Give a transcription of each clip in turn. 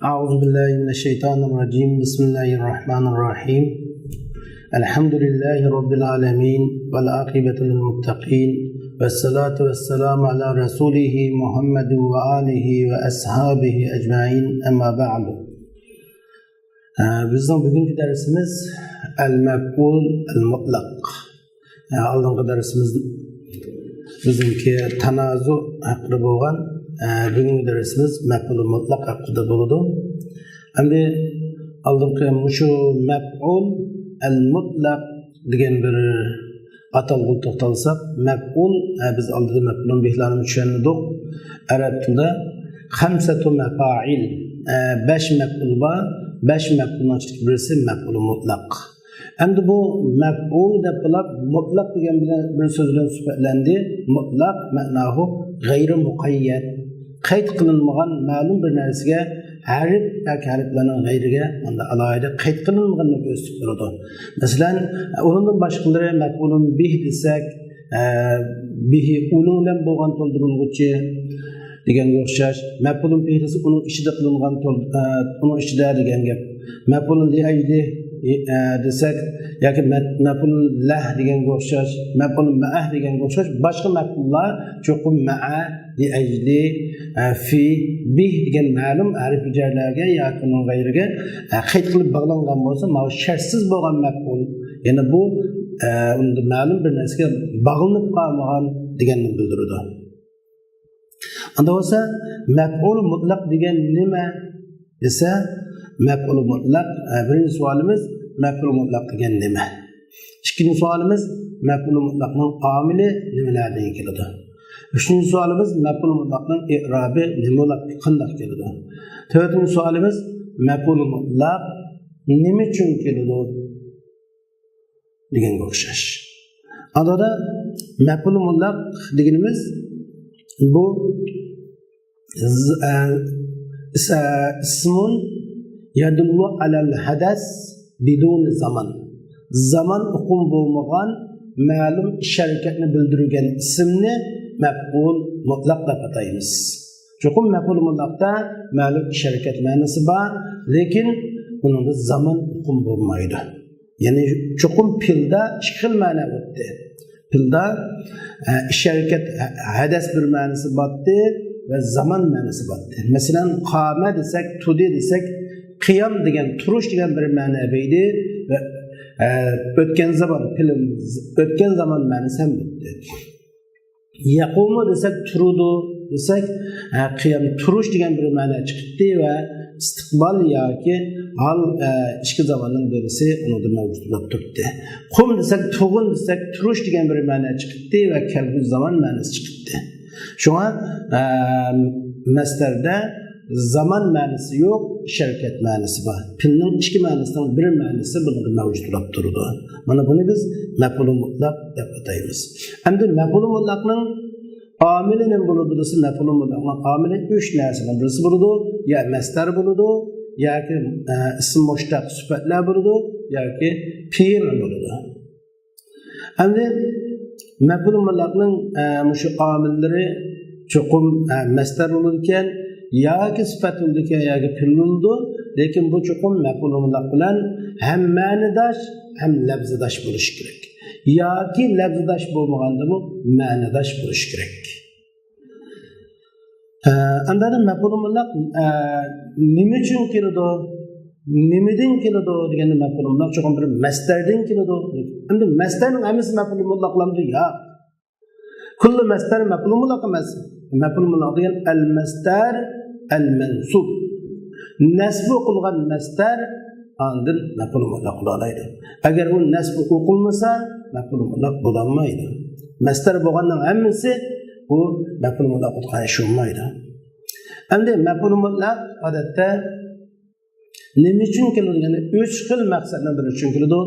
أعوذ بالله من الشيطان الرجيم بسم الله الرحمن الرحيم الحمد لله رب العالمين والعاقبة للمتقين والصلاة والسلام على رسوله محمد وآله وأصحابه أجمعين أما بعد. Bizning bugungi darsimiz al-maf'ul al-mutlaq. Oldingi darsimiz bizniki tanazu haqida bo'lgan. Bugungi darsimiz maf'ul mutlaq haqida bo'ladi. Endi oldingi shu maf'ul al-mutlaq degan bir atalg'u to'xtalsak, maf'ul biz oldida maf'ulun behlarni tushundik. Arab tilida khamsatu mafa'il 5 maf'ul bor. 5 maf'ulning birisi maf'ul mutlaq. Endi bu maf'ul deb bilib mutlaq degan bilan bir so'z bilan sifatlendi. Mutlaq ma'nosi g'ayri muqayyad. Qayd qilinmagan ma'lum bir narsaga harf yoki harflarning g'ayriga unda alohida qayd qilinmaganini ko'rsatib turadi. Masalan, o'rindan boshqalari maf'ulun bih desak, bihi unu bilan bo'lgan to'ldiriluvchi deganga o'xshash. Maf'ulun bih desa uning ichida qilingan uning ichida degan gap. Maf'ulun li ajli desak yoki maf'ulun lah deganga o'xshash, maf'ulun ma'ah deganga o'xshash boshqa maf'ullar cho'qim ma'a li ajli fi bih degan ma'lum harf jarlarga yoki uning g'ayriga qayd qilib bog'langan bo'lsa, mana shartsiz bo'lgan maf'ul. Ya'ni bu unda ma'lum bir narsaga bog'lanib qolmagan deganni bildiradi. Unda bo'lsa maf'ul mutlaq degan nima desa, maf'ul mutlaq birinchi savolimiz maf'ul mutlaq degan nima? Ikkinchi savolimiz maf'ul mutlaqning omili nimalardan keladi? Üçüncü sualimiz maf'ul mutlaqning i'robi nima qanday keladi? To'rtinchi sualimiz maf'ul mutlaq nima uchun keladi deganga o'xshash. Adada maf'ul mutlaq deganimiz bu ismun yadullu alal hadas bidun zaman. Zaman uqum bo'lmagan ma'lum ish harakatni bildirgan ismni maf'ul mutlaq deb ataymiz. Cho'qim maf'ul mutlaqda ma'lum ish harakat ma'nosi bor, lekin uning zaman uqum bo'lmaydi. Ya'ni cho'qim pilda ikki xil ma'no o'tdi. Pilda ish harakat hadas bir ma'nosi botdi ve zaman ma'nosi botdi. Masalan, qama desak, tudi desak, qiyam degan turish degan bir ma'no berdi ve o'tgan zaman film o'tgan zaman ma'nosi ham o'tdi. Yaqumu desak, turudu desak, qiyam turish degan bir ma'no chiqdi ve istiqbol yoki hal ichki zamonning birisi uni mavjud bo'lib turibdi. Qum desak, tug'un desak, turish degan bir ma'no chiqdi ve kelgusi zaman ma'nosi chiqdi. Shunga masdarda zaman ma'nosi yo'q, shirkat ma'nosi bor. Pilning ikki ma'nosidan bir ma'nosi bunda mavjud bo'lib turadi. Mana buni biz maf'ul mutlaq deb ataymiz. Endi maf'ul mutlaqning omili nima bo'ladi desa, maf'ul mutlaqning omili 3 narsadan birisi bo'ladi. Ya masdar bo'ladi, yoki ism mushtaq sifatlar bo'ladi, yoki fe'l bo'ladi. Endi maf'ul mutlaqning shu omillari cho'qim masdar bo'ladi ekan, yoki sifat bo'ladi ekan, yoki fe'l bo'ladi. Lekin bu cho'qim maf'ul mutlaq bilan ham ma'nodosh, ham lafzidosh bo'lishi kerak. Yoki lafzidosh bo'lmaganda bu ma'nodosh bo'lishi kerak. Andan maf'ul mutlaq nima uchun keladi? Nimadan keladi degan maf'ul mutlaq cho'qim bir masdardan keladi. Endi masdarning hammasi maf'ul mutlaqlamdi ya. Kullu masdar maf'ul mutlaq emas. Maf'ul mutlaq degan al-masdar al-mansub. Nasb qilgan masdar andin maf'ul mutlaq bo'laydi. Agar u nasb o'qilmasa maf'ul mutlaq bo'lmaydi. Masdar bo'lganning hammasi bu maf'ul mutlaq bo'lmaydi. Endi maf'ul mutlaq odatda nima uchun keladi? Yani 3 xil maqsaddan biri uchun keladi.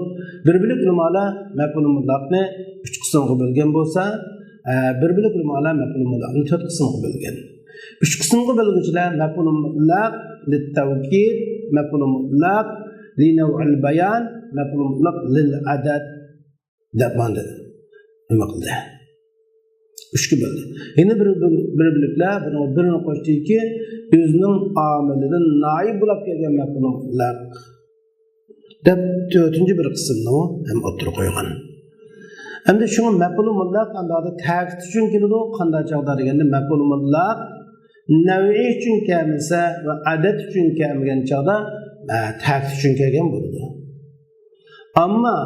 Bir-birlik ulamolar maf'ul mutlaqni 3 qismga bo'lgan bo'lsa, bir-birlik ulamolar maf'ul mutlaqni 4 qismga bo'lgan. 3 qismga bo'lguvchilar maf'ul mutlaq lit-tawkid, maf'ul mutlaq li naw'il bayan, maf'ul mutlaq lil adad deb nima qildi. Üçkü böldi. Yine bir birlikler bunun birini koştu ki özünün amelinden naib bulup gelgen mef'ulullah. Dep dördüncü bir kısımda o hem oturup koygan. Hem de şunu mef'ulullah kandada ta'kid üçün kelidi o kanda çağda degende mef'ulullah nev'i üçün kelmese ve adet üçün kelmegen çağda ta'kid üçün kelgen buldu. Ama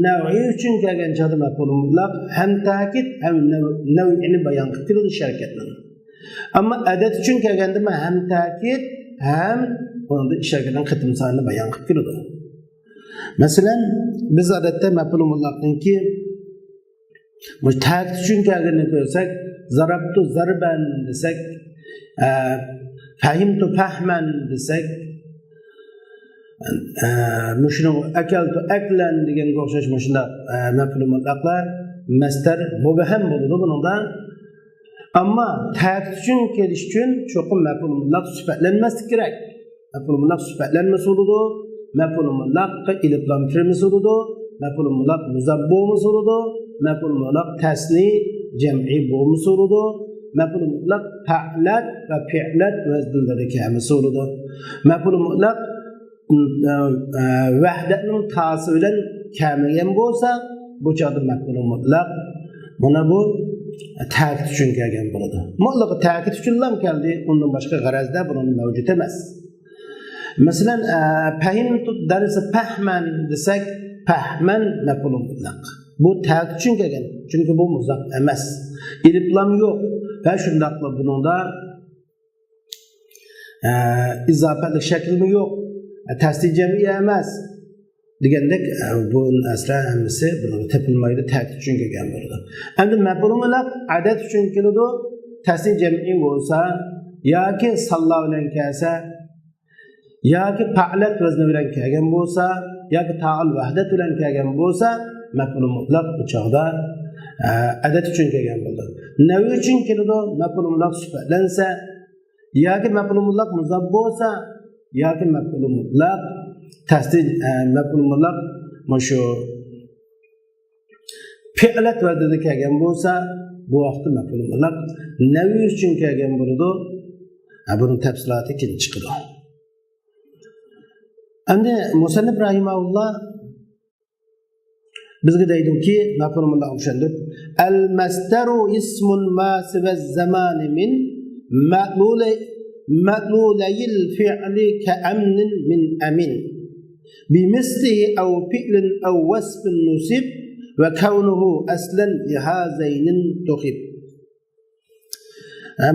nev'i üçün kelgen çağda mef'ulullah hem ta'kid hem nev'ini bayan kıldı şirketten. Ama adet üçün kelgende hem ta'kid hem onun da şirketten kıtım sayını bayan kıldı. Mesela biz adette mef'ulullah'ın ki ta'kid üçün kelgenini görsek zarabtu zarben desek fahimtu fahmen desek müşünün akaltu aklan degen go'xshash müşünde mef'ulullah'lar mastar mubahem buludu bununda. Ama ta'kid üçün keliş üçün çoğun mef'ulullah süpetlenmesi gerek. Mef'ulullah süpetlenmesi oludu. Mef'ulullah iliplam kirmesi oludu. Mef'ulullah muzabbo'mesi oludu. Mef'ulullah tasni cem'i bo'mesi oludu. Mef'ulullah fa'lat ve fi'lat veznleri kemesi oludu. Mef'ulullah vahdatning ta'si bilan kamagan bo'lsa, bu chog'da mef'ulullah buna bu ta'kid uchun kelgan bo'ladi. Mutlaq ta'kid uchun ham keldi, undan boshqa g'arazda bunun mavjud emas. Masalan, fahimtu darsa fahman desak, fahman mef'ulullah. Bu ta'kid uchun kelgan, chunki bu muzaf emas. İliplam yo'q va shundaqla buningda izofalik shakli yo'q. Tasdiq jam'i emas. Degandek bu asla hammasi buni tepilmaydi, ta'kid uchun kelgan bo'ladi. Endi mef'ulullah adat uchun keladi, tasdiq jam'i bo'lsa yoki salla bilan kelsa yoki fa'lat vazni bilan kelgan bo'lsa yoki ta'al vahdat bilan kelgan bo'lsa mef'ulullah bu chog'da adat uchun kelgan bo'ladi. Navi uchun keladi, mef'ulullah sifatlansa yoki mef'ulullah muzab bo'lsa yoki mef'ulullah tasdiq mef'ulullah mushu fi'lat vaznida kelgan bo'lsa bu vaqtda mef'ulullah navi uchun kelgan bo'ladi. Buning tafsiloti keyin chiqadi. Endi musannif rahimahulloh bizga deydiki mef'ulullah o'shandir. Al masdaru ismun ma siva zamani min ma'lulayil fi'li ka amnin min amin bimislihi aw fi'lin aw wasfin nusib ve kavnuhu aslan lihazaynin tuhib.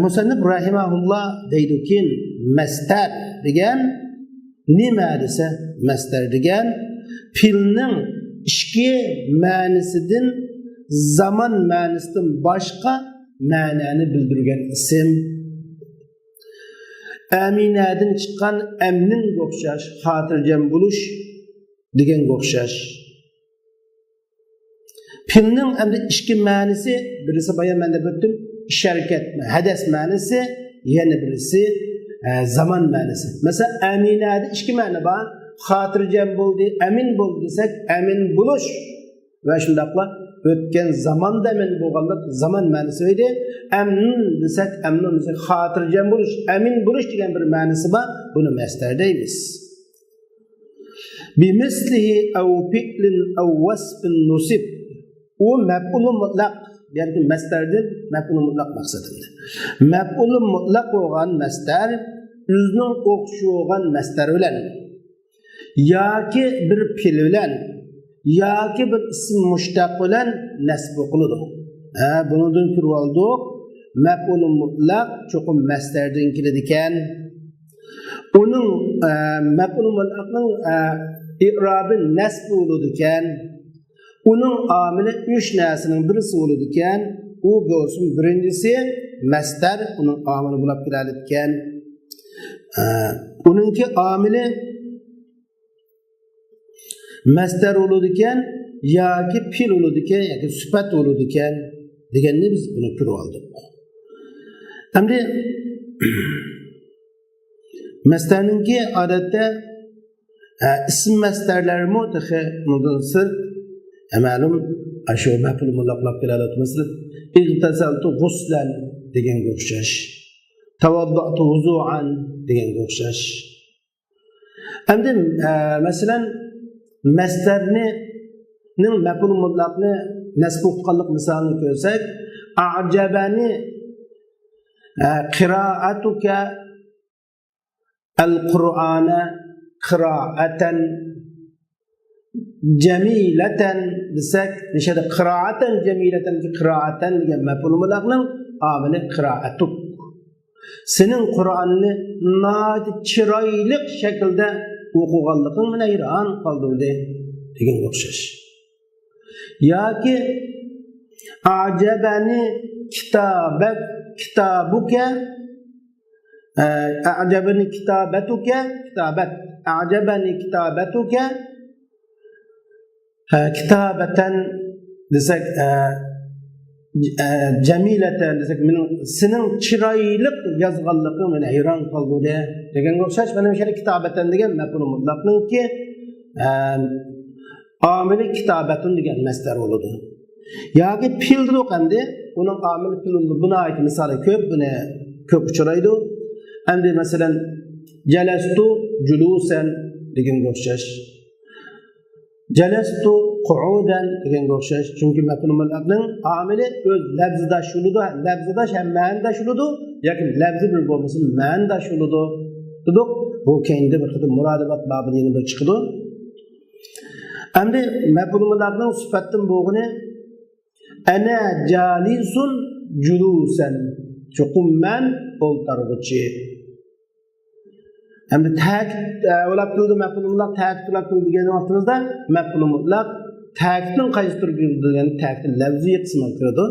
Musannif rahimahullah deydiki masdar degan nima desa masdar degan fi'lning ishki ma'nisidan zaman ma'nisidan boshqa ma'noni bildirgan ism. Aminadan chiqqan amnin o'xshash, xotirjam bo'lish degan o'xshash. Fi'lning endi ishki ma'nisi birisi bayon menda o'tdim, sharkat, hadas ma'nisi, yana birisi zaman ma'nisi. Mesela aminada ishki ma'ni bor. Xotirjam bo'ldi, amin bo'ldi desak, amin bo'lish va shundaqla o'tgan zamonda amin bo'lganlik zaman ma'nisi edi. Amn desak, amn desak, xotirjam bo'lish, amin bo'lish degan bir ma'nisi bor. Buni masdar deymiz. Bimislihi aw fi'lin aw wasfin nusib. O maf'ulun mutlaq, ya'ni masdardir, maf'ulun mutlaq maqsadında. Maf'ulun mutlaq bo'lgan masdar o'zining o'xshagan masdar bilan yoki bir fe'l bilan yoki bir ism mushtaq bilan nasb qiladi. Bundan turib oldik. Maf'ulun mutlaq cho'qim masdardan keladi ekan. Uning maf'ulun mutlaqning i'robi nasb bo'ladi ekan. Uning amili 3 narsaning birisi bo'ladi ekan. U bo'lsin birinchisi masdar, uning amili bo'lib keladi ekan. Uningki amili masdar bo'ladi ekan yoki fe'l bo'ladi ekan yoki sifat bo'ladi ekan deganni biz buni ko'rib oldik. Endi masdarningki odatda ism masdarlar mudahi mudansir ma'lum Aşu mef'ul mutlaqlab kelalat. Mesela igtasaltu ghuslan deganga o'xshash. Tavaddatu wuzu'an deganga o'xshash. Endi masalan masdarni mef'ul mutlaqni nasb qilganlik misolini ko'rsak, a'jabani qira'atuka al-Qur'ana qira'atan jamilatan desak, nishada qira'atan jamilatan ki qira'atan degan maf'ul mutlaqning amili qira'atuk. Sening Qur'onni nayt chiroyli shaklda o'qiganliging meni hayron qoldirdi degan o'xshash. Yoki a'jabani kitabuka a'jabani kitabatuka a'jabani kitabatuka kitabatan desak jamilatan desak sening chiroyli yozganliging meni hayron qoldirdi deganga o'xshash. Mana shu kitabatan degan maf'ul mutlaqningki amili kitabatun degan masdar bo'ladi. Yoki fe'ldir o'qandi, uning amili fe'ldir. Buna ait misoli ko'p, buni ko'p uchraydi. Endi masalan jalastu julusan deganga o'xshash. Jalastu qu'udan deganga o'xshash. Chunki maf'ul mutlaqning amili o'z lafzida shuludu, lafzida ham ma'nida shuludu, yoki lafzi bir bo'lmasa ma'nida shuludu. Dedik, bu keyinda bir xil murodibat babini bir chiqdi. Endi maf'ul mutlaqning sifatdan bo'lg'ini ana jalisun julusan. Chuqumman o'ltirguchi. Endi ta'kid o'lab turdi maf'ul mutlaq ta'kid o'lab turdi degan vaqtimizda maf'ul mutlaq ta'kidning qaysi turiga degan ta'kid lafzi qismiga kiradi.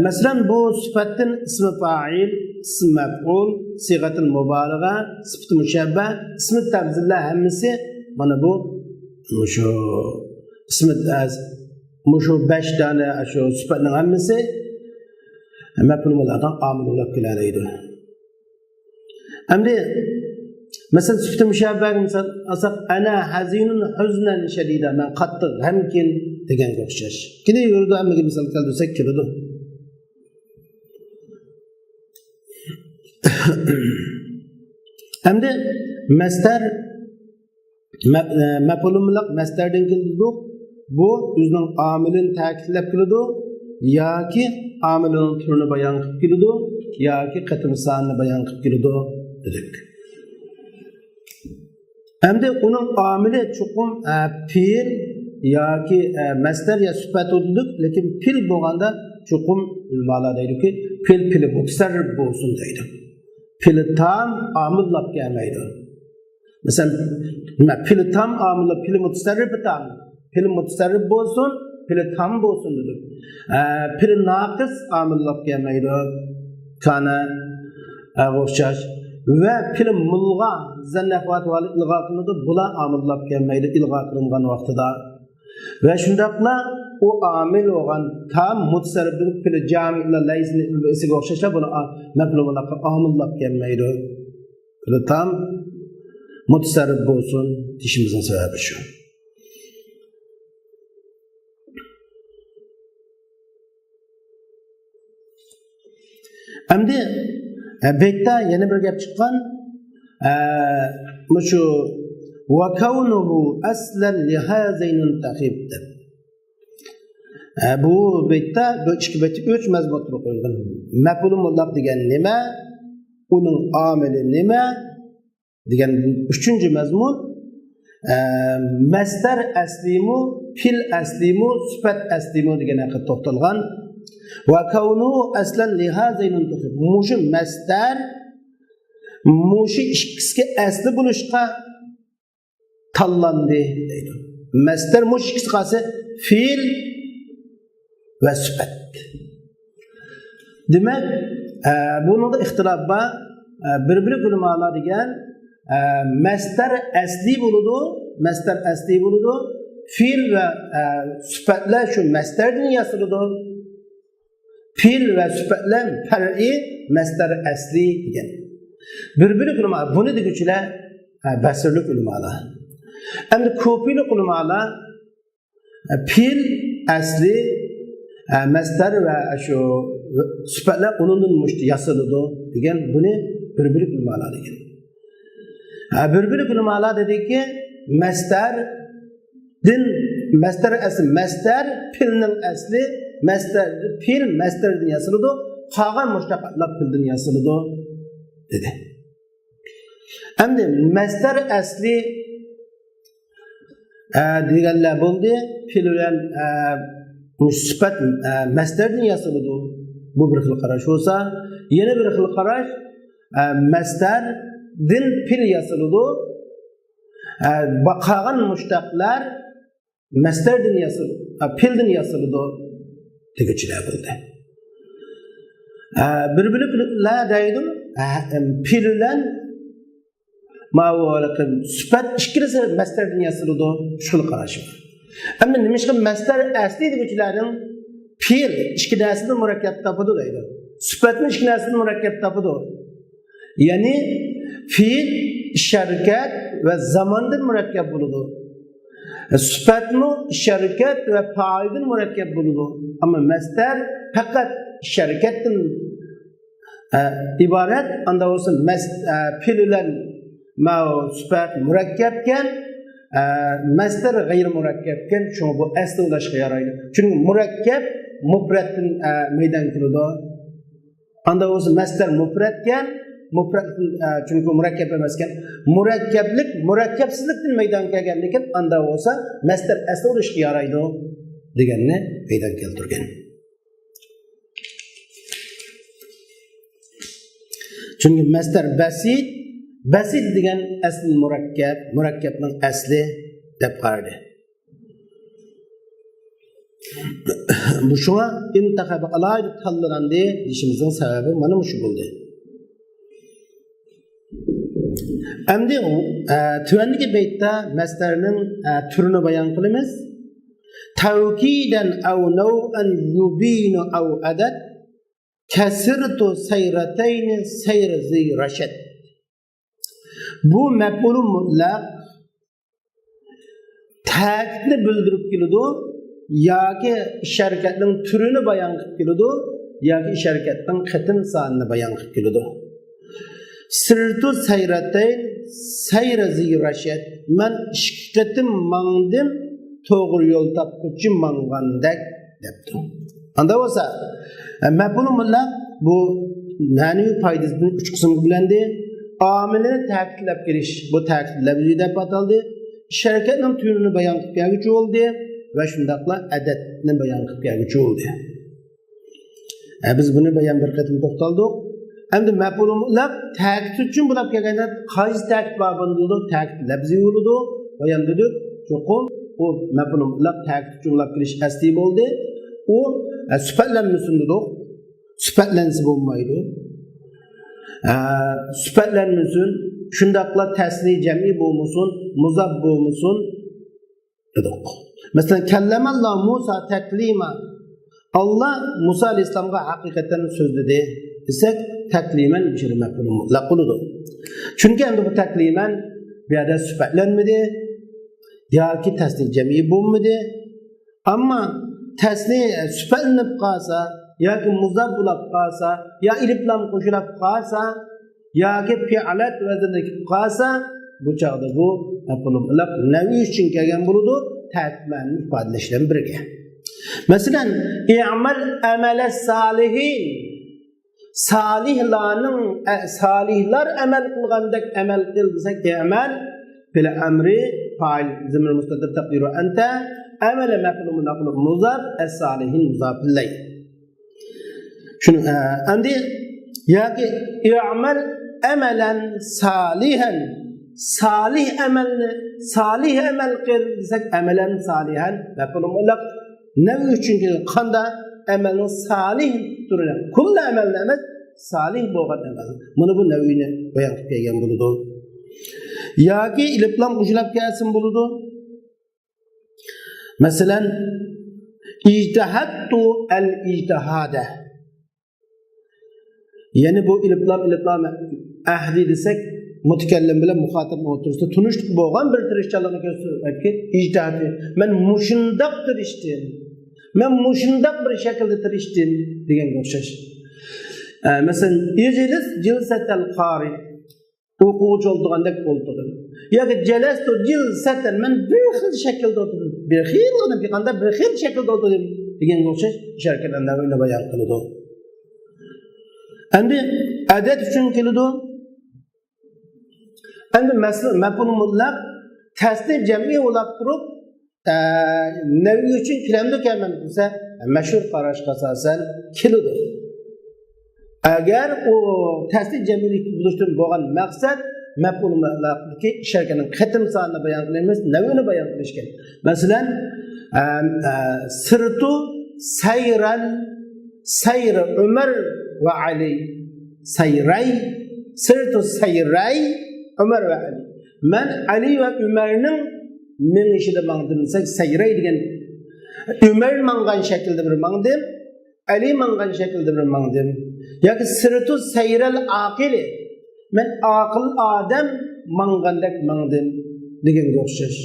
Masalan bu sifatdan ismi fa'il, ism maf'ul, sigatul mubalagha, sifat mushabbah, ism tabzillar hammasi mana bu shu ism mushu 5 dona shu sifatning hammasi maf'ul mutlaqdan amil bo'lib keladi. Endi mesela sifat mushabbah misal asaq ana hazinun huznan shadida, men qattiq g'amkin deganga o'xshash. Kini yurdi hammaga misol keltirsak kiradi. Endi masdar maf'ul mutlaq masdardan keldi. Bu o'zining amilini ta'kidlab keladi yoki amilining turini bayon qilib keladi yoki qatim sonini bayon qilib keladi dedik. Endi uning amili chuqum fe'l yoki masdar ya sifat dedik, lekin fe'l bo'lganda chuqum ulamalar deydiki, fe'l mutasarrif bo'lsin deydi. Fe'l tam amillab kelmaydi. Masalan, fe'l tam amillab fe'l mutasarrif tam. Fe'l mutasarrif bo'lsin, fe'l tam bo'lsin dedik. Fe'l naqis amillab kelmaydi. Kana o'xshash ve fe'l mulg'a zannafat va ilg'a qiladi, bular amillab kelmaydi ilg'a qilingan vaqtida. Ve shundaqla o amil olan tam mutasarrif fe'l jami ila layzni isiga o'xshashlar bular maf'ul mutlaq amillab kelmaydi. Fe'l tam mutasarrif bo'lsin deyishimizning sababi shu. Endi bekda yana bir gap chiqqan, shu va kaunuhu aslan li hazaynun taqib. Bu bekda bu ikki bet 3 mazmun qo'yilgan. Maf'ul mutlaq degan nima? Uning amili nima? Degan 3-chi mazmun masdar aslimu, fil aslimu, sifat aslimu degan haqida to'xtalgan. Ve kavnu aslan lihazaynun tuqib. Muşu masdar muşu ikkisiga asli bo'lishqa tanlandi deydi. Masdar mush ikkisi qasi fe'l va sifat. Demak, buningda ixtilof bor. Bir ulamolar degan masdar asli bo'ladi, fe'l va sifatlar shu masdardan yasaladi. Fe'l ve sifatlar far'i, masdar asli degan. Bir ulamo buni deguvchilar basirlik ulamolar. Endi ko'pchilik ulamolar Pil asli mastar ve şu süperler onun müştü yasılıdı degan buni bir-biri bilmalar degan. Bir-biri bilmalar dedi ki mastar asli mastar pilning asli mastar pil mastardan yasılıdı qolgan mushtaqlar pildan yasılıdı dedi. Endi mastar asli deganlar bo'ldi pil bilan sifat mastardan yasılıdı. Bu bir xil qarash bo'lsa, yana bir xil qarash mastardan pil yasılıdı. Qolgan mushtaqlar mastardan yasılıdı, pildan yasılıdı degichilar bo'ldi. Bir-birlar deydi, pil bilan ma'volatın sifat ikkisi mastardan yasılıdı, shu qarash. Ama nimishqa mastar asli degichilarning pil ikki narsadan murakkab topadi deydi. Sifatni ikki narsadan murakkab topadi. Ya'ni fiil, harakat va zamondan murakkab bo'ladi. Sifatni harakat va faildan murakkab bo'ladi. Ammo mastar faqat harakatdan iborat. Unda bo'lsa pil bilan sifat murakkabkan, mastar g'ayr murakkabkan, shu bu asli ulashga yaraydi. Chunki murakkab mufratdan meydon keladi. Anda o'zi mastar mufratkan, mufrat chunki murakkab emaskan, murakkablik murakkabsizlikdan meydon kelgan, lekin anda bo'lsa mastar asli ulashga yaraydi deganni meydon keltirgan. Chunki mastar basit degan asli murakkabning asli deb qaradi. Bu şuna intihabı alaydı tanlandı işimizin sebebi mana şu buldu. Endi tuvandagi beytda mastarning turini bayon qilamiz. Tawkidan aw naw'an yubinu aw adad kasirtu sayratayn sayr zi rashad. Bu maf'ulun mutlaq ta'kidni bildirib keladi. Yoki ish harakatning turini bayon qilib keladi, yoki ish harakatning qatim sonini bayon qilib keladi. Sirtu sayratayn sayra zi rashad. Men ikki qatim mangdim, to'g'ri yo'l topquchi mangandek debdi. Anda bo'lsa, maf'ul mutlaq bu ma'naviy foydasidan 3 qismga bo'lindi. Amilini ta'kidlab kelish, bu ta'kidlab deb ataldi. Ish harakatning turini bayon qilib kelguchi bo'ldi. Ve şundakla adetini bayan qilib kelguchi bo'ldi. Biz buni bayan bir qatim to'xtaldik. Endi maf'ul mutlaq ta'kid uchun bo'lib kelganda qaysi ta'kid bor bo'ldi? Ta'kid labziy bo'ldi. Bayan dedik, cho'qim o maf'ul mutlaq ta'kid uchun bo'lib kelish asli bo'ldi. O sifatlanmasin dedik. Sifatlansa bo'lmaydi. Sifatlanmasin, shundaqla tasni jam'i bo'lmasin, muzab bo'lmasin dedik. Mesela kellemallah Musa teklima. Allah Musa Aleyhisselam'a hakikaten söz dedi. Desek teklimen bir şey mutlak oludur. Çünkü bu teklimen bir adet süperlenmedi. Ya ki tesni cemi bulmadı. Ama tesni süperlenip kalsa, ya ki muzab bulap kalsa, ya iliplam koşulap kalsa, ya ki fialet vezindeki kalsa, bu çağda bu mutlak nevi için gelgen buludur. Ta'kidni ifodalashdan biriga. Masalan, i'mal amala salihin. Salihlar amal qilgandek amal qil desak, i'mal fil amri fa'il zamir mustatir taqdiru anta amal maf'ul naql muzaf as-salihin muzaf ilay. Shuni endi yoki i'mal amalan salihan salih amal qil desak amalan salihan maf'ul mutlaq nima uchun qanda amalning salih turida kulli amal emas salih bo'lgan amal mana bu navini bayon qilib kelgan bo'ladi yoki iliblam qo'shilib kelsin bo'ladi masalan ijtihadtu al ijtihada yani bu iliblam ahdi desak mutakallim bilan muhatap o'tirsida tunishlik bo'lgan bir tirishchilikni ko'rsatmoqki, ijtihodiy. Men mushundaq tirishdim. Men mushundaq bir shaklda tirishdim deganga o'xshash. Masalan, ijlis jilsatal qari o'quvchi o'ldigandek o'ldirdim. yoki jalastu jilsatan men bir xil shaklda o'tirdim. Bir xil shaklda o'tirdim deganga o'xshash shartlarni o'ylab bayon qiladi. Endi adat uchun keladi. Endi maf'ul mutlaq tasnif jam'i bo'lib turib, navi uchun kiramda kelmay desa, mashhur qarashga asosan keladi. Agar o tasnif jam'ilikni bulishtirib bo'lgan maqsad maf'ul mutlaqdagi shartlarning qatim sonini bayon qilamiz, navini bayon qilishgan. Masalan, sirtu sayran sayr Umar va Ali. Sayray sirtu sayray Umar va Ali. Men Ali va Umarning minishida mangdim desak, sayray degan Umar mangan shaklda bir mangdim, Ali mangan shaklda bir mangdim. Yoki sirtu sayral aqili. Men aqil odam mangandek mangdim deganga o'xshash.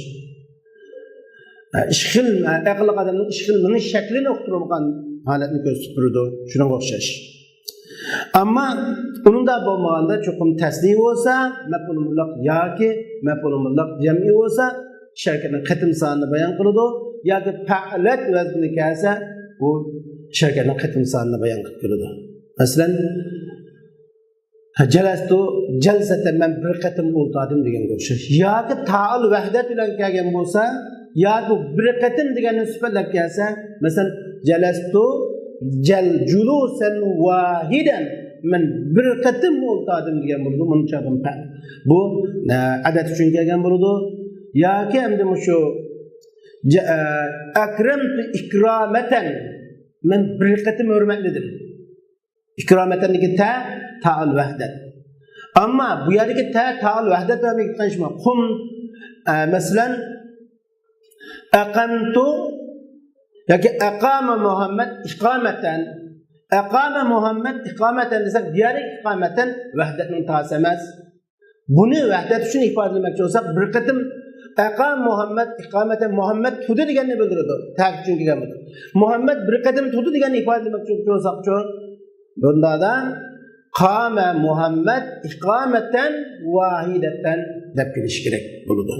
Ishxil aql odamning ishxilning shaklini o'qtirgan holatni ko'rsatib turadi. Shunga o'xshash. Ammo uningda bo'lmaganda cho'qim tasniy bo'lsa, maf'ul mutlaq yoki maf'ul mutlaq jam'i bo'lsa, shartning qatim sonini bayon qiladi, yoki fa'lat vazni kelsa, bu shartning qatim sonini bayon qilib keladi. Masalan, jalastu jalsatan men bir qatim o'ltirdim deganga o'xshash. Yoki ta'al vahdat bilan kelgan bo'lsa, yoki bir qatim deganni sifatlab kelsa, masalan, jalastu julusan wahidan men bir qatim o'ltirdim degan bo'ldi. Munchaqim fa. Bu adat uchun kelgan bo'ladi. Yoki endi shu akramtu ikramatan men bir qatim hurmatladim. İkrametendeki ta'al vahdet. Ama bu yerdeki ta'al vahdet demek tanışma. Kum mesela aqamtu yoki aqama Muhammed iqameten. Aqama Muhammed iqameten desek diğer iqameten vahdetning ta'si emas. Buni vahdet uchun ifodalamoqchi bo'lsak, bir qatim aqam Muhammed iqameten Muhammed tudi deganni bildiradi. Ta'kid uchun kelgan bo'ladi. Muhammed bir qatim tudi deganni ifodalamoqchi bo'lsak-chi, bunda da qama Muhammed iqameten vahideten deb kelish kerak bo'ladi.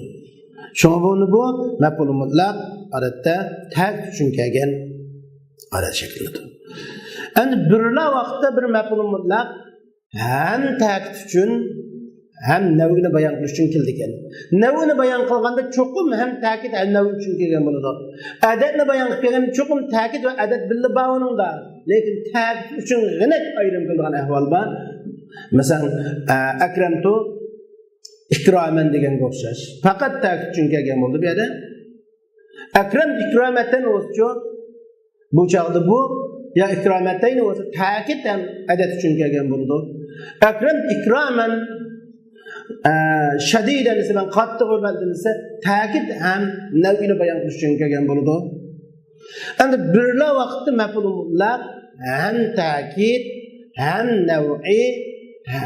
Shunga bu maf'ul mutlaq odatda ta'kid uchun kelgan odat shaklidir. Endi birla vaqtda bir maf'ul mutlaq ham ta'kid uchun ham navini bayon qilish uchun keldi ekan. Navini bayon qilganda cho'qim ham ta'kid ham nav uchun kelgan bo'ladi. Adatni bayon qilgan cho'qim ta'kid va adat birga bog'lanadi. Lekin ta'kid uchun g'inat ayrim qilgan ahvol bor. Masalan, akramtu ikraman deganga o'xshash. Faqat ta'kid uchun kelgan bo'ldi bu yerda. Akram ikramatan o'zcho bu chaqda bu ya ikramatayn o'zi ta'kid ham adat uchun kelgan bo'ldi. Akram ikraman shadidan esa ben qattiq hurmatdan esa ta'kid ham navini bayon qilish uchun kelgan bo'ladi. Endi birla vaqtda maf'ul mutlaq ham ta'kid, ham nav'i,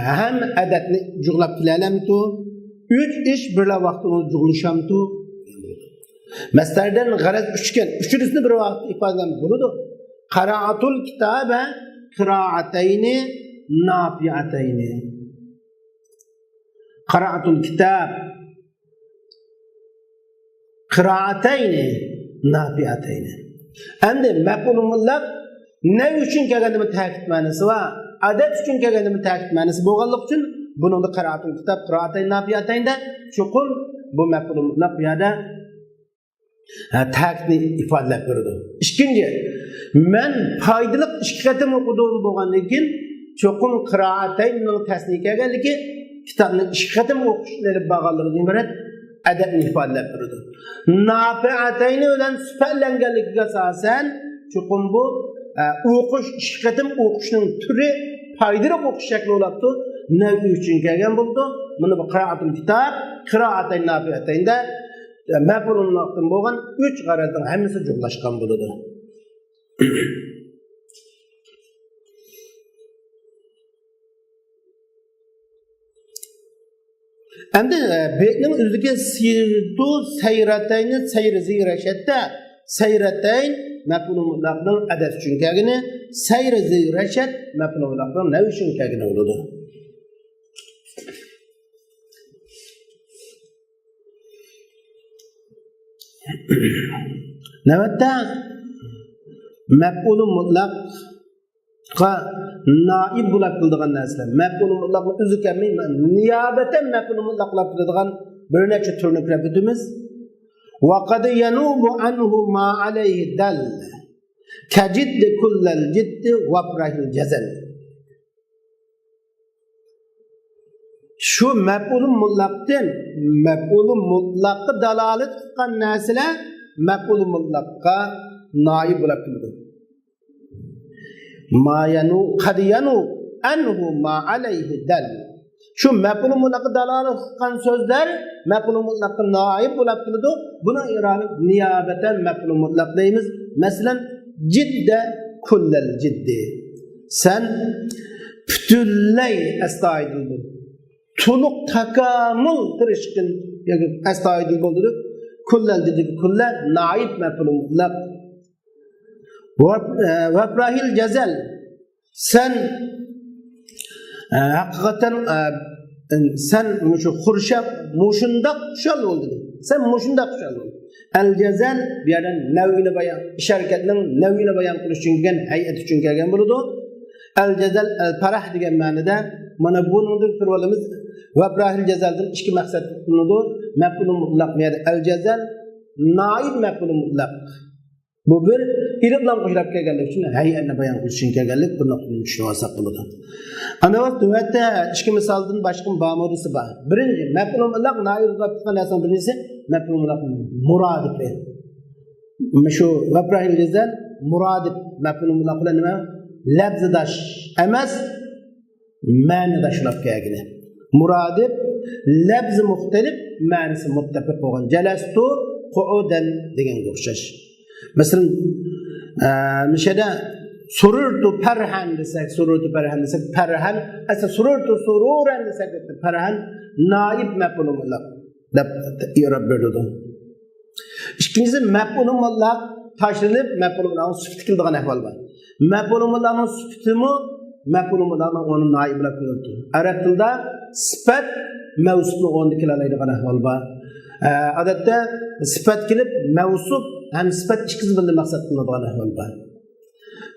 ham adatni jug'lab kelalamtu. 3 ish birla vaqtda jug'lishamtu. Masdardan g'araz uchgan, uchinchisini bir vaqtda ifodalanib bo'ladi. Qira'atul kitaba qira'atayni nafi'atayni. Qira'atul kitab qira'atayni nafi'atayni. Endi maf'ul mutlaq ne uchun kelganda ta'kid ma'nosi va adat uchun kelganda ta'kid ma'nosi bo'lganligi uchun buni qira'atul kitab qira'atayni nafi'atayni cho'qim bu maf'ul mutlaq bu yerda ta'kidni ifodalab beradi. Ikkinchi, men foydali ikki qatim o'qidim bo'lgandan keyin cho'qim qira'atayning tasniy kelganligi kitobni ikki qatim o'qishni bag'allig'idan iborat adabni ifodalab turadi. Nafi'atayni bilan sifatlanganligiga asosan cho'qim bu o'qish ikki qatim o'qishning turi foydali o'qish shakli bo'libdi. Navi uchun kelgan bo'ldi. Buni bu qira'atul kitob, qira'atayn nafi'atayinda maf'ul mutlaqdan bo'lgan 3 g'arazning hammasi joylashgan bo'ladi. Endi beytning o'ziga sirdu sayratayni sayrizi rashatda sayratayn maf'ul mutlaqning adas uchun kelgani sayrizi rashat maf'ul mutlaqning nav uchun kelgani bo'ladi. Navbatda maf'ul mutlaqqa naib bo'lib qiladigan narsalar. Maf'ul mutlaqni o'zi kelmay, niyobatan maf'ul mutlaqlab qiladigan bir necha turni kirib o'tamiz. Wa qad yanubu anhu ma alayhi dal. Kajidd kullal jidd wa farahil jazal. Şu maf'ul mutlaqqa dalolat qilgan narsalar maf'ul mutlaqqa naib bo'lib qiladi. Ma yanu qad yanu anhu ma alayhi dal. Şu maf'ul mutlaqqa dalolat qilgan so'zlar maf'ul mutlaqqa naib bo'lib qiladi. Buni irob niyobatan maf'ul mutlaq deymiz. Masalan, jidda kullal jiddi. Sen butunlay astoydil bo'l. To'liq takamul tirishqin yoki astoydil bo'ldi. Kullal jiddi kullal naib maf'ul mutlaq. Ve brahil jazal. Sen hakikaten sen şu xurşab muşundaq xuşal oldu. Sen muşundaq xuşal oldu. El jazal bir yerden nevini bayan, iş hareketinin nevini bayan qilish uchun kelgan, hay'at uchun kelgan bo'ladi. El jazal el parah degan ma'noda mana buni ko'rib olamiz. Va brahil jazaldan ikki maqsad qilinadi. Maf'ul mutlaq ma'noda el jazal naib maf'ul mutlaq. Bu bir ilm bilan qo'shilib kelganlik uchun hay'atni bayon qilish uchun kelganlik buni tushunib olsak bo'ladi. Ana vaqtda ikki misoldan boshqa ba'murisi bor. Birinchi maf'ul mutlaq naib bo'lib turgan narsaning birinchisi maf'ul mutlaq muradif. Shu vabrahil jazal muradif maf'ul mutlaq bilan nima? Labzidash emas, ma'nidashlab kelgan. Muradif labzi muxtalif, ma'nisi muttafiq bo'lgan. Jalastu qu'udan deganga o'xshash. Mesela müşahede sururtu perhan desek, perhan, esa sururtu sururan desek, perhan naib mef'ul mutlaq deb i'rob berdi. İkincisi mef'ul mutlaq taşlanıp mef'ul mutlaqning sifati qiladigan ahvol bor. Mef'ul mutlaqning sifatimi mef'ul mutlaqning o'rni naib bilan qo'yildi. Arab tilida sifat mavsufni o'rniga keladigan ahvol bor. Odatda sifat kelib mavsuf hem sifat ikki xil maqsad qilinadigan ahvol bor.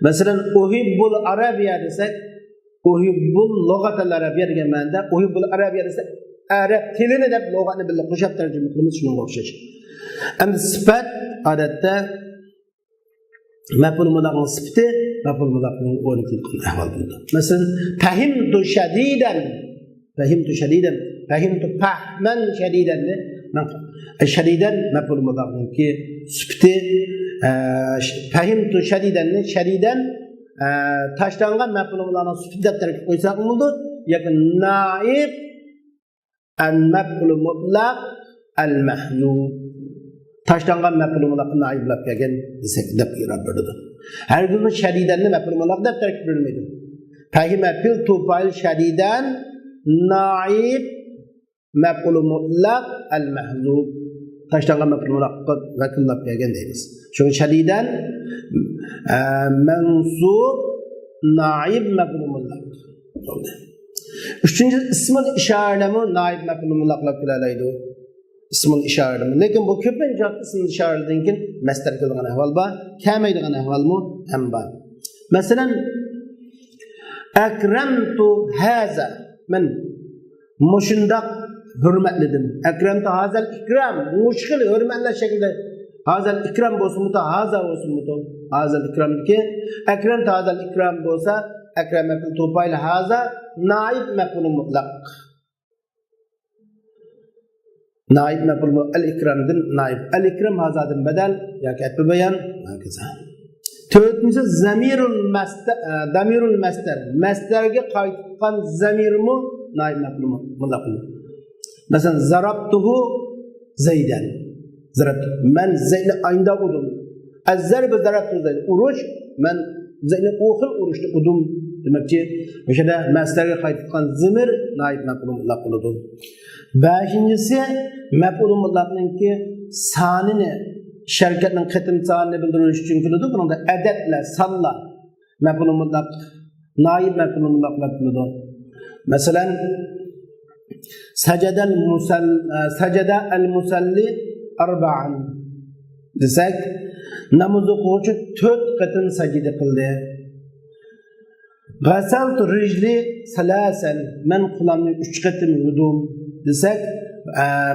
Masalan, uhibbul arabiya desek, uhibbul lug'atal arabiya degan ma'noda, uhibbul arabiya desek, arab tilini deb lug'atni birga qo'shib tarjima qilamiz, shunga o'xshash. Endi sifat odatda maf'ul mutlaqning sifati maf'ul mutlaqning o'rniga qo'yilgan ahvol bo'ldi. Masalan, fahimtu shadidan, fahimtu fahman shadidan. Şadiden mef'ul mutlaqning ki sifati fahimtu şadiden taşlangan mef'ul mutlaqning sifati deb tarkib qo'ysak bo'ldi. Yoki naib al mef'ul mutlaq al mahzuf. Taşlangan mef'ul mutlaqni naiblab kelgan desak deb i'rob berdi. Har kuni şadidanni mef'ul mutlaq deb tarkib berilmaydi. Fahima fil tufail şadidan naib mef'ul mutlaq al mahzuf. Taşlangan mef'ul mutlaqqa vakillab kelgan deymiz. Çünkü şadidan mansub naib mef'ul mutlaq bo'ldi. Üçüncü ismul işarelemi naib mef'ul mutlaqlab kelalaydi. İsmul işarelemi. Lekin bu ko'pincha ismul işareldan keyin masdar keladigan ahvol bor, kelmaydigan ahvolmi ham bor. Masalan, akramtu haza. Men mushundaq hürmetledim. Ekrem'te hazal ikram. Muşkil hürmetler şekilde hazal ikram bolsun muta, haza olsun muta. Hazal ikram ki Ekrem'te hazal ikram bolsa Ekrem mef'ul tupayla haza naib mef'ul mutlaq. Naib mef'ul el ikram'din naib. El ikram hazadın bedel ya ketbil bayan. Dördüncüsü damirul masdar. Masdarga qaytgan zamirmi naib mef'ul mutlaq. Mesela zarabtuhu Zeyden. Men Zeyd'i aynda udum. Az-zarbe zarabtu Zeyd. Uruş, men Zeyd'i oxil uruşda udum demekçi mesela masdarga qaytgan zimir naib maf'ul mutlaq bo'ladi. 5-incisi maf'ul mutlaqninki sanini şirketning qitim sonini bildirish uchun keladi. Bunda adadlar, sonlar maf'ul mutlaq naib maf'ul mutlaq bo'ladi. Masalan sajada al-musalli arba'an desak namoz o'quvchi 4 qatim sajda qildi. Ghasaltu rijli salasan men qo'limni 3 qatim yuvdim desak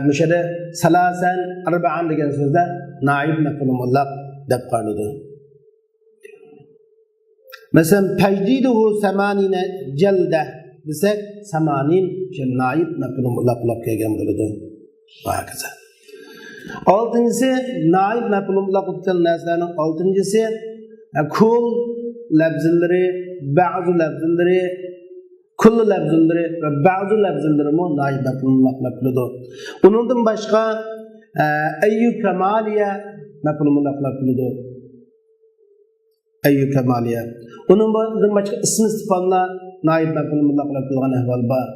mishada salasan arba'an degan so'zda naib maf'ul mutlaq deb qaraladi. Masalan tajdiduhu 80 jalda desak 80 naib maf'ul mutlaq bo'lib kelgan bo'ladi. Va hokazo. 6-incisi naib maf'ul mutlaq bo'lgan narsalarning 6-incisi kul lafzlari, ba'zi lafzlari, kull lafzlari va ba'zi lafzlari mo naib maf'ul mutlaq bo'ladi. Undan boshqa ayyu kamaliya maf'ul mutlaq bo'ladi. Ayyu kamaliya. Undan boshqa ism istifonlar naib maf'ul mutlaq bo'lgan ahvol bor.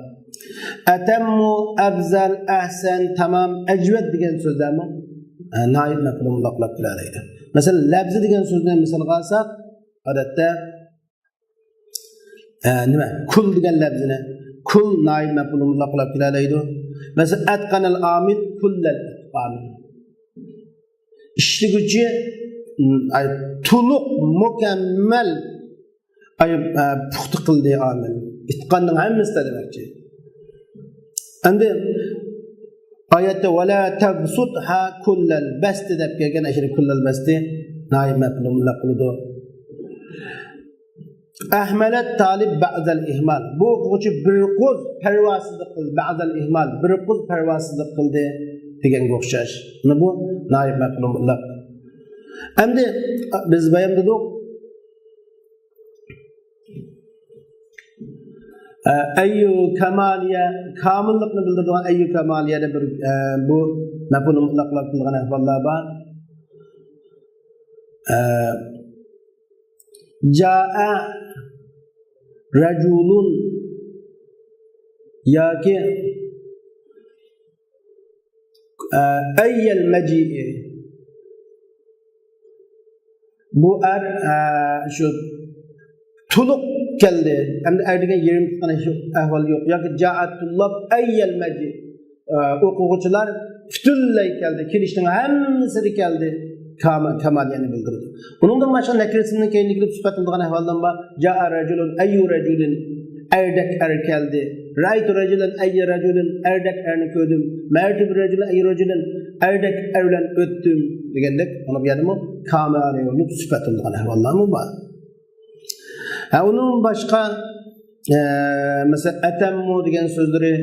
Atammu, afzal, ahsan, tamam, ajwad degan so'zlarni naib maf'ul mutlaq bo'ladi. Masalan, lafzi degan so'zni misolga olsak, odatda nima? Kul degan lafzini kul naib maf'ul mutlaq bo'ladi. Masalan, atqanal amil kullal itqan. İşligücü tuluq mukammal puxta qildi amil. İtqanning hammasi demekçi. Endi oyatda wala tabsutha kullal basti deb kelgan ashri kullal basti naib maf'ul mutlaq bo'ladi. Ahmalat talib ba'zal ihmal. Bu o'quvchi bir qo'z parvosizlik qildi, ba'zal ihmal bir qo'z parvosizlik qildi deganga o'xshash. Buni bu naib maf'ul mutlaq. Endi biz bayon dedik ayyu kamaliya kamillikni bildiradigan ayyu kamaliyada bir bu maf'ul mutlaqlar qilgan ahvollar bor. Jaa rajulun yoki ayyal maji'i bu şu tuluq keldi. Endi erdigan yerim tutgan şu ahvol yo'q. Yoki ja'atullab ayyal maji o'quvchilar butunlay keldi. Kelishning hammasi keldi. Kamaliyani bildirdi. Buningdan boshqa nakirasining keyinga kelib sifatilgan ahvoldan bor. Ja'a rajulun ayyu rajulin erdak er keldi. Ra'aytu rajulan ayyu rajulin erdak erni ko'rdim. Martu bir rajulun ayyu rajulin erdak erlan o'tdim degandek, ona bu yerda kamaliyani sifatilgan ahvollar bor. Onun başka mesela atammu degan so'zlari,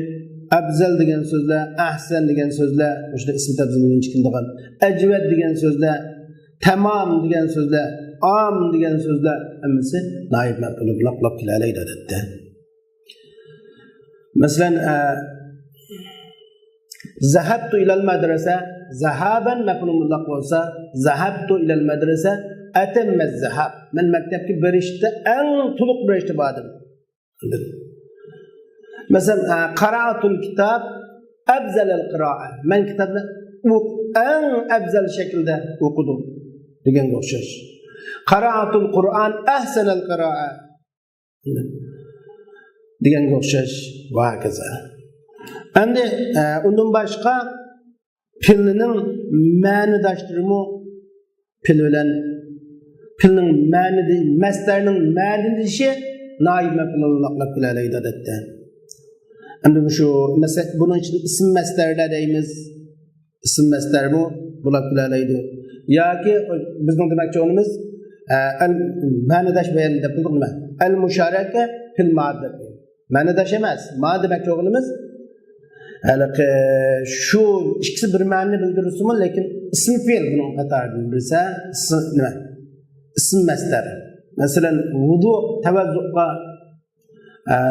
abzal degan so'zlar, ahsan degan so'zlar, o'sha ism tabzilning chiqildigan, ajvad degan so'zlar, tamam degan so'zlar, am degan so'zlar hammasi naib maf'ul mutlaq keladi odatda. Masalan zahabtu ilal madrasa, zahaban maf'ul mutlaq bo'lsa, zahabtu ilal madrasa atamma zahab. Men maktabga berishda eng to'liq berishda bordim. Masalan, qara'atul kitob afzal al-qira'a. Men kitobni eng afzal shaklda o'qidim deganga o'xshash. Qara'atul Qur'on ahsan al-qira'a deganga o'xshash va hokazo. Endi undan boshqa filning ma'nidashtirimi fil bilan filning ma'nidi masdarning ma'nidishi naib maf'ul mutlaq keladi odatda. Endi shu mesela bunun için ism masdarlar deymiz. İsim masdar bu bular keladi. Yoki bizning demoqchi o'rnimiz ma'nidash bayon deb bildirma. Al musharaka fil ma'dad. Ma'nidash emas. Ma demoqchi o'rnimiz şu ikisi bir ma'ni bildirsa, lekin ism fe'l bunun qatoridan bilsa, nima? İsim masdar. Masalan, vudu tavazzuqa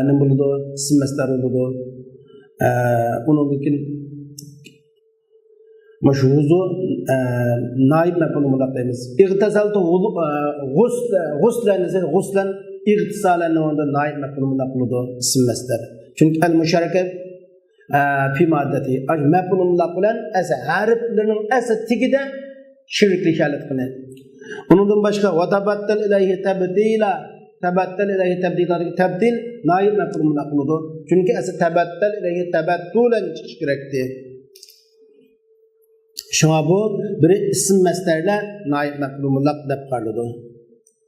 nima bo'ladi? İsim masdar bo'ladi. Onun lekin mashhuzu naib maf'ul mutlaq deymiz. İgtasaltu ghuslan İğtisalarının onda naib mef'ul mutlak buludu isim masdar. Çünkü el müşereke fi maddeti mef'ul mutlak bilen esa harflerinin esa tigide şirkli halet kılan. Ondan başka ve tabattal ilayhi tabdila tabattal ilayhi tabdil naib mef'ul mutlak buludu. Çünkü esa tabattal ilayhi tabattulan çıkış gerekti. Şuna bu bir isim masdarlar naib mef'ul mutlak deb qaraladi.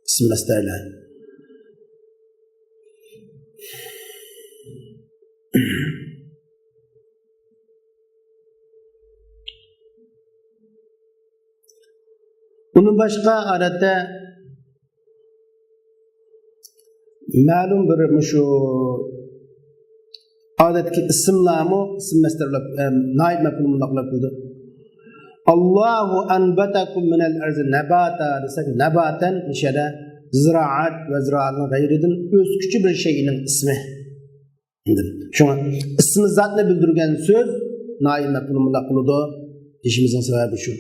İsim masdarlar. Bunun başka adette malum bir şu adetki isimlamı isim masdarlar naib mef'ul mutlak qildi. Allahu anbatakum minal arzi nabata desek nabaten nişede ziraat ve ziraatın gayrıdın özküçü bir şeyinin ismi. Şuna ismi zatını bildirgen söz naib mef'ul mutlak qildi. İşimizin sebebi şu.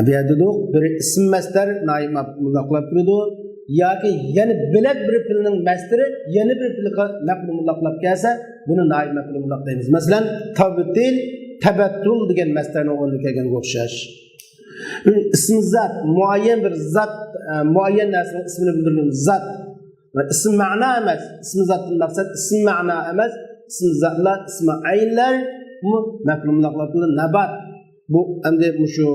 Bu yerde bir isim masdar naib mef'ul mutlak qildi. Yoki yana bilak bir filning masdari yana bir filga mef'ul mutlak qilib kelsa buni naib mef'ul mutlak deymiz. Masalan, tabtil, tabattul degan masdarning o'rniga kelganga o'xshash. Ism zat, muayyan bir zat, muayyan narsaning ismini bildirgan zat. Ism ma'na emas, ism zatdan maqsad ism ma'na emas, ism zatlar, ism aynlar mef'ul mutlak qilib nabat. Bu endi shu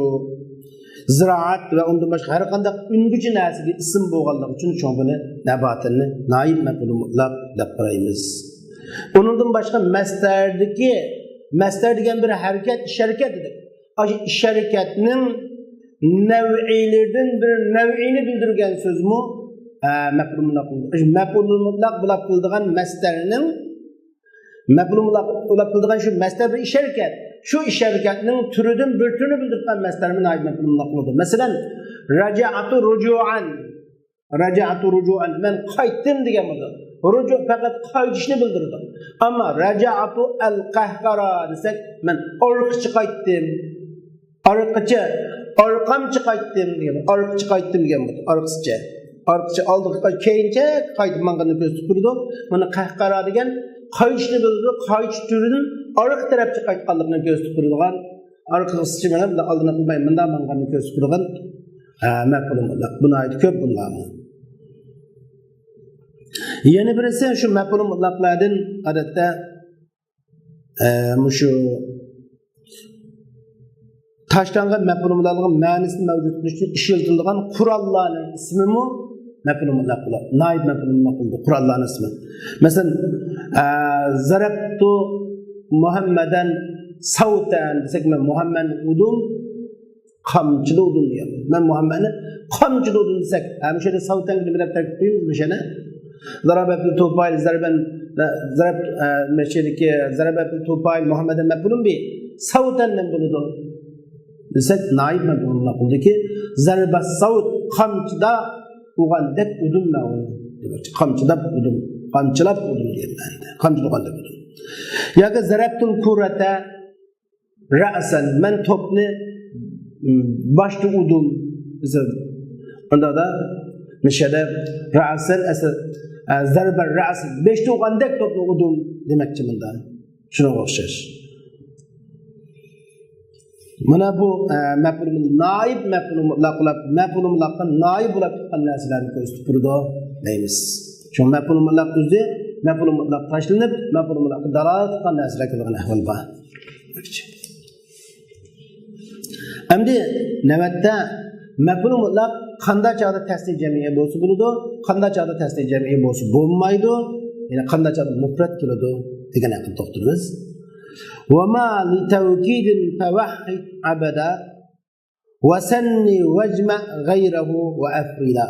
ziraat ve ondan başka her qanday ungücü narsaga ism bo'lganligi uchun şu buni nabatini naib mef'ul mutlaq deb qaraymiz. Ondan başka masdar degan bir harakat, ish harakatidir. Aşı ish harakatning nav'ilerden bir nav'ini bildirgan so'zmi mef'ul mutlaq. Mef'ul mutlaq bo'lib qildigan masdarning mef'ul mutlaq bo'lib qildigan şu masdar bir ish harakat. Şu iş hareketinin türüdün bir türünü bildirten mesleğimin naib mef'ul mutlaq qildi. Mesela raca'atu ruju'an. Raca'atu ruju'an men qaytdim degan bo'ldi. Ruju' faqat qaytishni bildirdi. Ammo raca'atu al-qahqara desak men orqacha qaytdim. Orqamcha qaytdim degan. Orqacha qaytdim degan bo'ldi. Orqacha oldiga keyincha qaytib manganni ko'rsatib turdi. Buni qahqara degan qaytishni bildirdi. Qaytish türünün arka tarafçı qaytqanligini ko'rsatib turadigan orqasichi bilan oldini qilmay bundan manganni ko'rsatib turadigan mef'ul mutlaq. Buni aytib ko'p bunlarni. Yana birisi shu mef'ul mutlaqlardan odatda shu tashlangan mef'ul mutlaqning ma'nosini mavjud qilish uchun ishlatilgan qurollarning ismimi mef'ul mutlaq bo'ladi. Naib mef'ul mutlaq bo'ladi qurollarning ismi. Masalan, zarabtu Muhammeden savten desek ben Muhammed udum kamçılı udum diyor. Ben Muhammed'e kamçılı udum desek hem şöyle savten gibi bir terk ettiğimiz bir şey ne? Zarabetli topayl zarben zarab meşedeki zarabetli topayl Muhammed'e mef'ulun bir savten ne buludu? Desek naib mef'ulun oldu ki zarba savt kamçıda uğandek udum ne oldu? Kamçıda udum, kamçılap udum diyor bende. Kamçılı uğandek udum. Ya ki zarabtul kurata ra'san men topni başta udum onda da nişede ra'san esa zarbar ra's beşte uğandek topni udum demekçi bunda şuna o'xshash. Mana bu mef'ul naib mef'ul mutlaqdan naib bo'lib chiqqan narsalarni ko'rsatib turdi deymiz. Shu mef'ul mutlaq o'zi mef'ul mutlaq tashlanib mef'ul mutlaqqa dalolat qilgan narsalar kelgan ahvol bor. Endi navbatda mef'ul mutlaq qanday chog'da tasniy jamiy bo'lsa bo'ladi, qanday chog'da tasniy jamiy bo'lsa bo'lmaydi, yana qanday chog'da mufrad keladi degan haqida to'xtalamiz. Wa ma li tawkidin fawahhid abada wa sanni wajma ghayrahu wa afrida.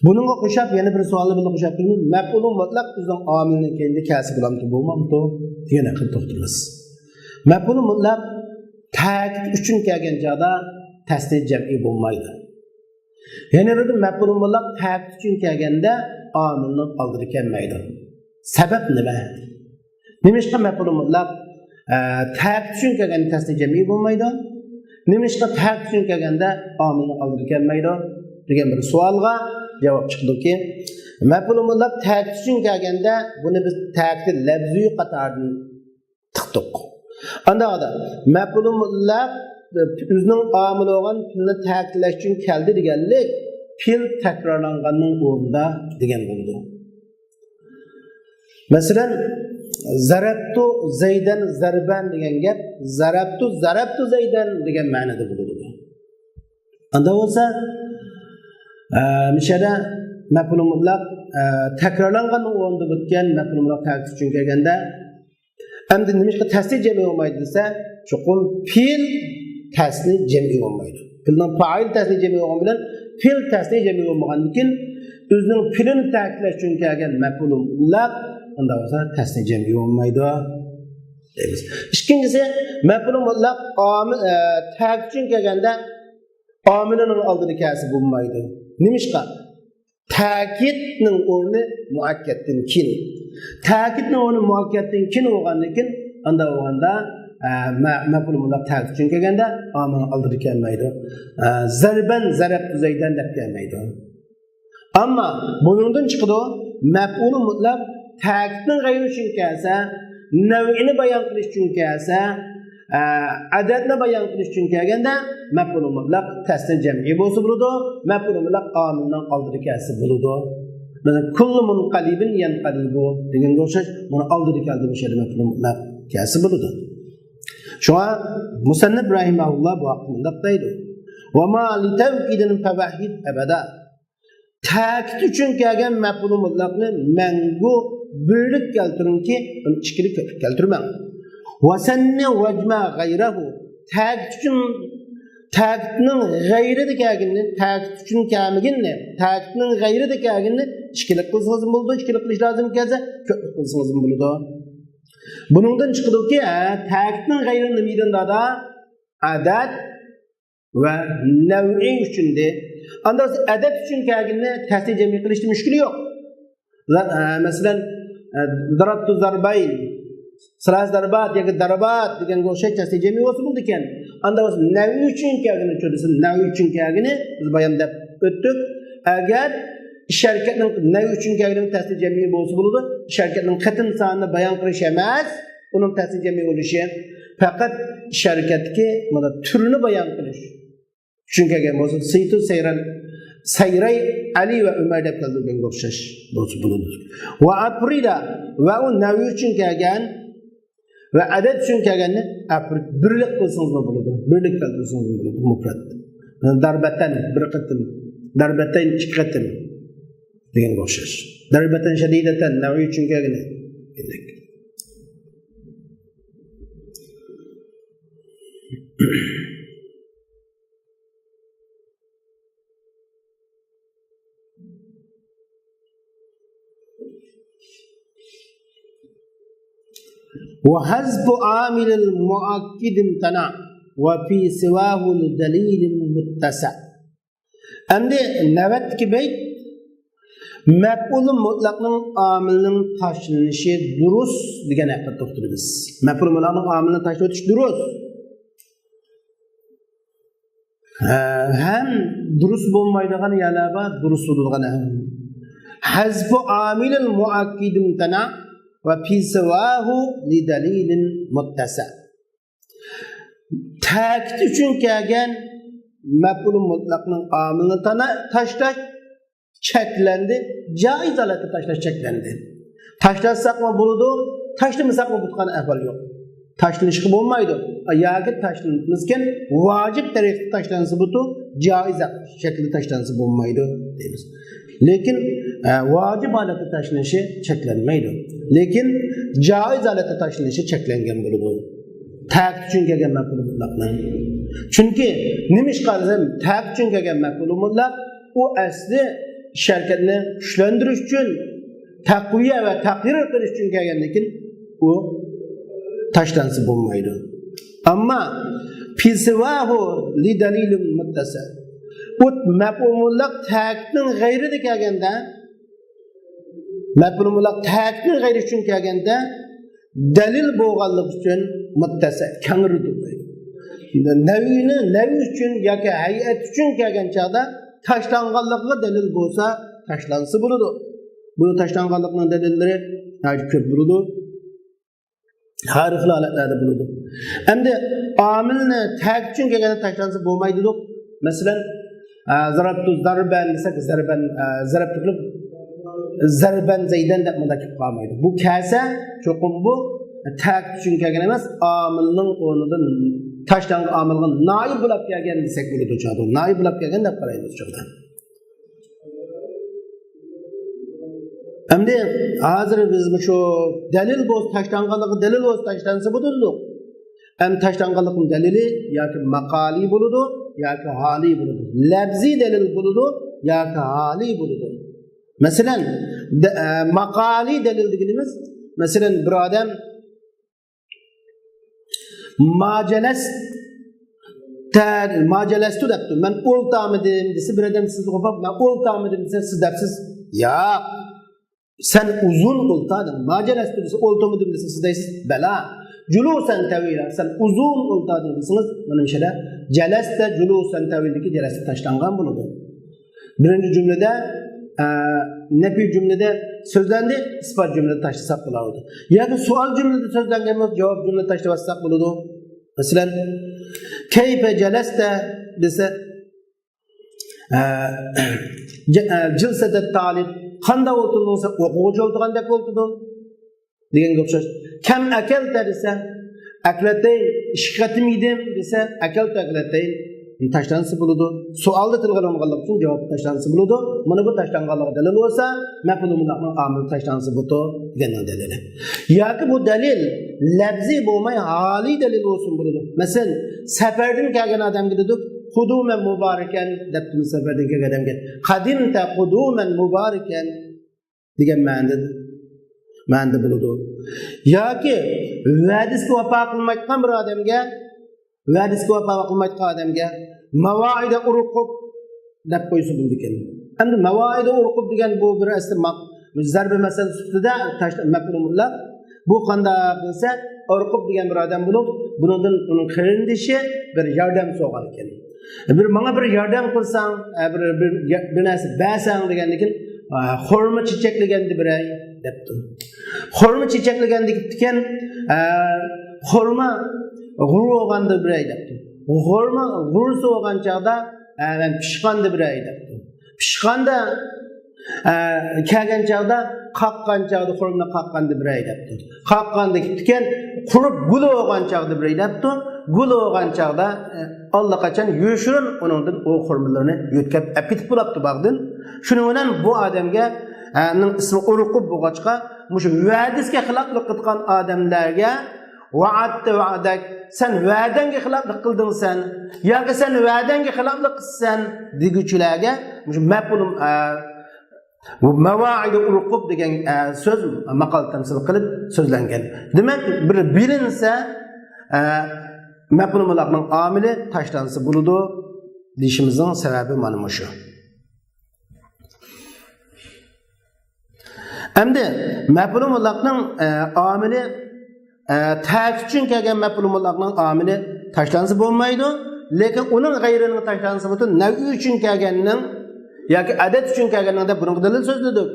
Bununla qo'shib yana bir savolni bilan qo'shib turib, maf'ulun mutlaq o'zining omilini kendi kasb bilan bo'lmamdi degan haqida to'xtalamiz. Maf'ulun mutlaq ta'kid uchun kelgan joyda tasniy jam'i bo'lmaydi. Yana bir maf'ulun mutlaq ta'kid uchun kelganda omilning oldiga kelmaydi. Sabab nima? Nima ishqa maf'ulun mutlaq ta'kid uchun kelgan tasniy jam'i bo'lmaydi? Nimişqa taq üçün kelganda omilni oldiga kelmaydi degan bir savolga javob chiqdiki, maf'ul mutlaq taq üçün kelganda buni biz taqni lafziy qatordan tiqdik. Andaqada maf'ul mutlaq o'zining omili bo'lgan filni ta'kidlash uchun keldi deganlik fil takrorlanganning o'rnida degan bo'ldi. Masalan, zarabtu zaydan zarban degan gap zarabtu zaydan degan ma'noda bo'ladi. Anda bo'lsa, mishada maf'ul mutlaq takrorlanganning o'rnida o'tgan maf'ul mutlaq ta'kid uchun kelganda endi nimishqa tasniy jami bo'lmaydi desa, chuqur fil tasniy jami bo'lmaydi. Filning fa'il tasniy jami bo'lgan bilan fil tasniy jami bo'lmagandan keyin o'zining filini ta'kidlash uchun kelgan maf'ul mutlaq unda bo'lsa tasniy jami bo'lmaydi deymiz. Ikkinchisi maf'ul mutlaq ta'kid uchun kelganda omilining oldida kelsa bo'lmaydi. Nimishqa? Ta'kidning o'rni muakkaddan keyin. Ta'kidning o'rni muakkaddan keyin bo'lgandan keyin unda bo'lganda maf'ul mutlaq ta'kid uchun kelganda omilning oldida kelmaydi. Zarban zarabtu zaydan deb kelmaydi. Ammo buningdan chiqdi maf'ul mutlaq ta'kidning g'ayri uchun kelsa, nav'ini bayon qilish uchun kelsa, adadni bayon qilish uchun kelganda maf'ul mutlaq tasniy jam'i bo'lsa bo'ladi, maf'ul mutlaq omilning oldida kelsa bo'ladi. Mana kullu munqalibin yanqalibu deganga o'xshash buni oldida keldi bu yerda maf'ul mutlaq kelsa bo'ladi. Shuna musannif rahimahulloh bu haqda deydi. Va ma li tawkidin fabahid abada. Ta'kid uchun kelgan maf'ul mutlaqni mangu birlik keltiringki, ikkilik keltirmang. Va sanni wajma g'ayrahu. Ta'kid uchun ta'kidning g'ayrida kelganini, ta'kid uchun kelmaganini, ta'kidning g'ayrida kelganini ikkilik qilsangiz bo'ladi, ikkilik qilish lozim kelsa, ko'plik qilsangiz bo'ladi. Buningdan chiqdiki, ta'kidning g'ayri nimidanda adad va nav'i uchunde. Anda adad uchun kelganini tasniy jami qilishda mushkuli yo'q. Masalan, darabtu zarbayn, salas darbat yoki darabat deganga o'xshash tasniy jami bo'lsa bo'ldi ekan. Anda nav'i uchun kelganini cho'disi, nav'i uchun kelganini biz bayonlab o'tdik. Agar sharkatning nav'i uchun kelganini tasniy jami bo'lsa bo'ladi, sharkatning qatim sonini bayon qilish emas, uning tasniy jami bo'lishi faqat sharkatga mana turini bayon qilish uchun kelgan bo'lsa, saytu sayray Ali va Umar deb keltirganga o'xshash bo'lsa bo'ladi. Va aprida va u nav'i uchun kelgan va adad uchun kelganni birlik qilsangiz bo'ladi. Birlik keltirsangiz bo'ladi mufrad. Darbatan bir qatim, darbatayn ikki qatim deganga o'xshash. Darbatan shadidatan nav'i uchun kelgani. وحذف عامل المؤكد امتنع وفي سواه الدليل متسع. Endi navbatdagi bayt maf'ul mutlaqning omilining tashlanishi durust degan haqida to'xtalamiz. Maf'ul mutlaqning omilini tashlatish durust. Ham durust bo'lmaydigan yana bor, durust bo'ladigan ham. Hazfu amilil muakkid imtana va fi siwahu li dalilin muttasa. Ta'kid uchun kelgan maf'ul mutlaqning omilini tashlash cheklandi, joiz holatda tashlash cheklandi. Tashlasak-mı bo'ladi, tashlamasak-mı bo'lgan ahvol yo'q. Tashlanishga bo'lmaydi. Yoki tashlanmasken vojib tariqada tashlansa bo'ladi, joiz shaklda tashlansa bo'lmaydi deymiz. Lekin vojib holatda tashlanishi cheklanmaydi. Lekin joiz holatda tashlanishi cheklangan bo'ladi. Ta'kid uchun kelgan maf'ul mutlaqning. Chunki nima ish qilsam, ta'kid uchun kelgan maf'ul mutlaq u asli sharkatni kuchlantirish uchun, taqviya va taqrir qilish uchun kelgan, lekin u tashlansa bo'lmaydi. Ammo fi siwahu li dalilin muttasa. Bu maf'ul mutlaq ta'kidning g'ayrida kelganda, maf'ul mutlaq ta'kidning g'ayri uchun kelganda dalil bo'lganligi uchun muttasa kangridir. nevi üçün yoki hay'at üçün kelgan chaqda tashlanganligiga dalil bo'lsa tashlansa bo'ladi. Buni tashlanganlikning dalillari ko'p bo'ladi. Har xil holatlarda bo'ladi. Endi omilni tag uchun kelganda tashlansa bo'lmaydi. Masalan, zarabtu zarban desak, zarab qilib zarban zaydan deb munda kelib qolmaydi. Bu kelsa, cho'qim bu tag uchun kelgan emas, omilning o'rnidan tashlangan omilga noib bo'lib kelgan desak bo'ladi o'chadi. Noib bo'lib kelgan deb qaraymiz o'chadi. Endi hozir biz shu dalil bo'lsa tashlanganligi dalil bo'lsa tashlansa bo'ladi. Hem tashlanganlikning dalili yoki maqali bo'ladi yoki hali bo'ladi. Lafzi dalil bo'ladi yoki hali bo'ladi. Masalan, maqali dalil deganimiz, masalan bir odam majalastu debdi. Men o'ltamidim desa, bir odam sizni qo'pab, men o'ltamidim desa, siz debsiz. Yo'q. Sen uzun o'ltading. Majalastu desa, o'ltamidim desa, siz deysiz, bala. Julusan tavila, sen uzun o'ltading desangiz, mana shunda jalasta julusan tavildagi jalasta tashlangan bo'ladi. Birinchi jumlada nafi jumlada so'zlandi, isbot jumlada tashlasak bo'ladi. Yoki savol jumlada so'zlangan bo'lsa, javob jumlada tashlasak bo'ladi. Masalan, kayfa jalasta desa, jilsada talib qanday o'tirdingsa, o'quvchi o'tirgandek o'tirdi deganga o'xshash. Kam akalta desa, aklatayn, ishqatim yedim desa, akalta aklatayn tashlansa bo'ladi. Savolda tilg'alanganlik uchun javob tashlansa bo'ladi. Mana bu tashlanganlik dalil bo'lsa, mafhumullohning omil tashlansa bo'ladi degan dalil. Yoki bu dalil lafzi bo'lmay hali dalil bo'lsin bo'ladi. Masalan, safardan kelgan odamga dedik, quduman mubarakan debdi safardan kelgan odamga. Qadimta quduman mubarakan degan ma'noda bo'ladi. Yoki va'dasga vafo qilmayotgan bir odamga, mavoida urqub deb qo'ysa bo'ldi ekan. Endi mavoida urqub degan bu bir asli zarbi masal ustida mafhumullah. Bu qanday bo'lsa, urqub degan bir odam bo'lib, bundan uning qarindishi bir yordam so'rar ekan. Menga bir yordam qilsang, bir narsa bersang degandan xurma chechaklaganda biray debdi. Xurma chechaklaganda ekan, xurma g'ur bo'lganda biray debdi. Xurma g'ursi bo'lgan chaqda pishqanda biray debdi. Pishqanda kelgan chaqda qaqqan chaqda xurmani qaqqanda biray debdi. Qaqqanda ekan, qurib gul bo'lgan chaqda biray debdi. Gul bo'lgan chaqda allaqachon yushirin uningdan o xurmalarni yo'tkab olib ketib bo'libdi bag'dan. Shuning bilan bu odamga ismi urqub bo'lg'achqa, mushu va'dasga xiloflik qilgan odamlarga va'dak sen va'danga xiloflik qilding sen yoki sen va'danga xiloflik qilsan deguchilarga mushu maf'ulum mavaid urqub degan so'z maqol tamsil qilib so'zlangan. Demak, bir bilinsa maf'ulumlarning omili tashlansa bo'ladi deyishimizning sababi mana shu. Endi maf'ulumlarning omili ta'kid uchun kelgan maf'ulumlarning omili tashlansa bo'lmaydi, lekin uning g'ayrini tashlansa bo'ladi. Navi uchun kelganning yoki adat uchun kelganning deb buni dalil so'zladik.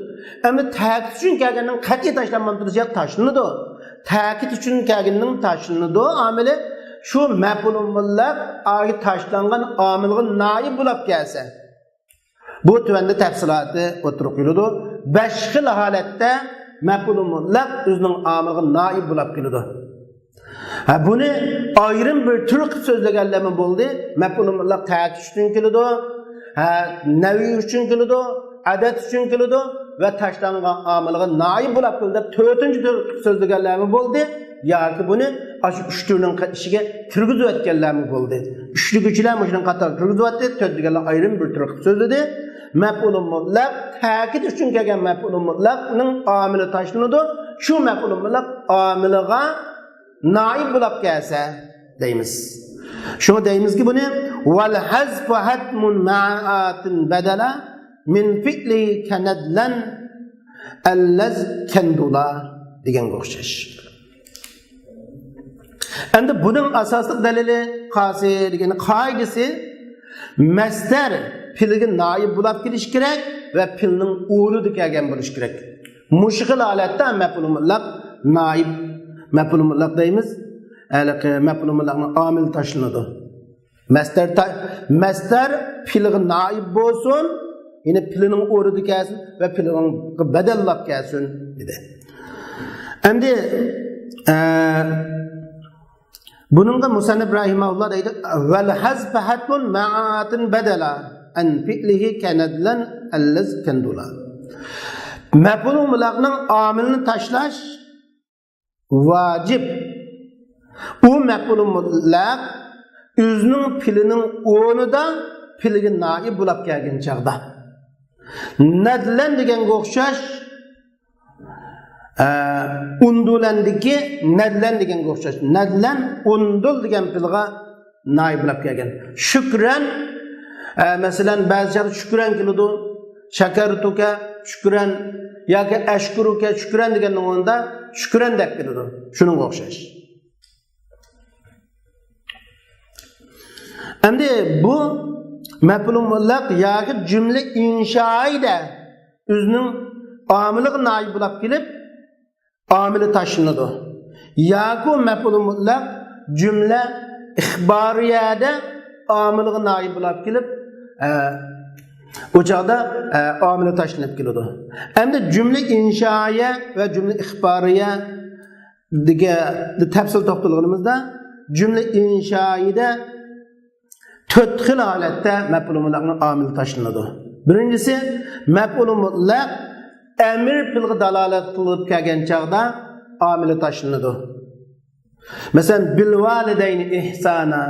Endi ta'kid uchun kelganning qat'iy tashlanmamdi desa tashlanadi. Ta'kid uchun kelganning tashlanadi omili shu maf'ulumlar oyi tashlangan omilga noib bo'lib kelsa. Bu tuvanda tafsiloti o'tirib yuradi. 5 xil holatda maf'ulumlar o'zining omilga noib bo'lib keladi. Buni ayrim bir tur qilib so'zlaganlarmi bo'ldi? Maf'ulumlar ta'kid uchun keladi, navi uchun keladi, adat uchun keladi va tashlangan omilga noib bo'lib keladi deb 4-chi tur qilib so'zlaganlarmi bo'ldi? Yoki buni shu 3 turning ishiga kirgizib o'tganlarmi bo'ldi? 3ligichilar shundan qator kirgizib o'tdi, 4ligilar ayrim bir tur qilib so'zladi. Maf'ulumlar ta'kid uchun kelgan maf'ulumlarning omili tashlanadi. Shu maf'ulumlar omiliga noib bo'lib kelsa deymiz. Shuni deymizki buni wal hazfu hatmun ma'atin badala min fi'li kanadlan allaz kandula degan o'xshash. Endi bunun asosli dalili qasi degan qoidasi masdar filga noib bo'lib kelish kerak va filning o'rnida kelgan bo'lish kerak. Mushqil holatda maf'ul mutlaq noib maf'ul mutlaq deymiz. Maf'ul mutlaqning omil tashlanadi. Masdar filga noib bo'lsin, yine filning o'rnida kelsin va filning badallab kelsin dedi. Endi bununla musannif rahimahullah deydi vel hazf hatmun ma'atin badala an fi'lihi kanadlan allaz kandula. Maf'ul mutlaqning omilini tashlash vacib. O maf'ul mutlaq o'zining filining o'rnida filga noib bo'lib kelgan chaqda. Nadlan deganga o'xshash undulandiki nadlan deganga o'xshash. Nadlan undul degan filga noib bo'lib kelgan. Shukran masalan ba'zi joyda shukran keladi. Shakartuka shukran yoki ashkuruka shukran deganning o'rnida shukran deb keladi. Shuningga o'xshash. Endi bu maf'ul mutlaq yoki jumla inshoida o'zining omiliga noib bo'lib kelib omili tashlanadi. Yoki maf'ul mutlaq jumla ixboriyada omiliga noib bo'lib kelib o chaqda omili tashlanib keladi. Endi jumla inshoiya va jumla ixboriya degan tafsil to'xtalganimizda jumla inshoida to'rt xil holatda maf'ul mutlaqning omili tashlanadi. Birinchisi maf'ul mutlaq amr filga dalolat qilib kelgan chaqda omili tashlanadi. Masalan bil validayni ihsana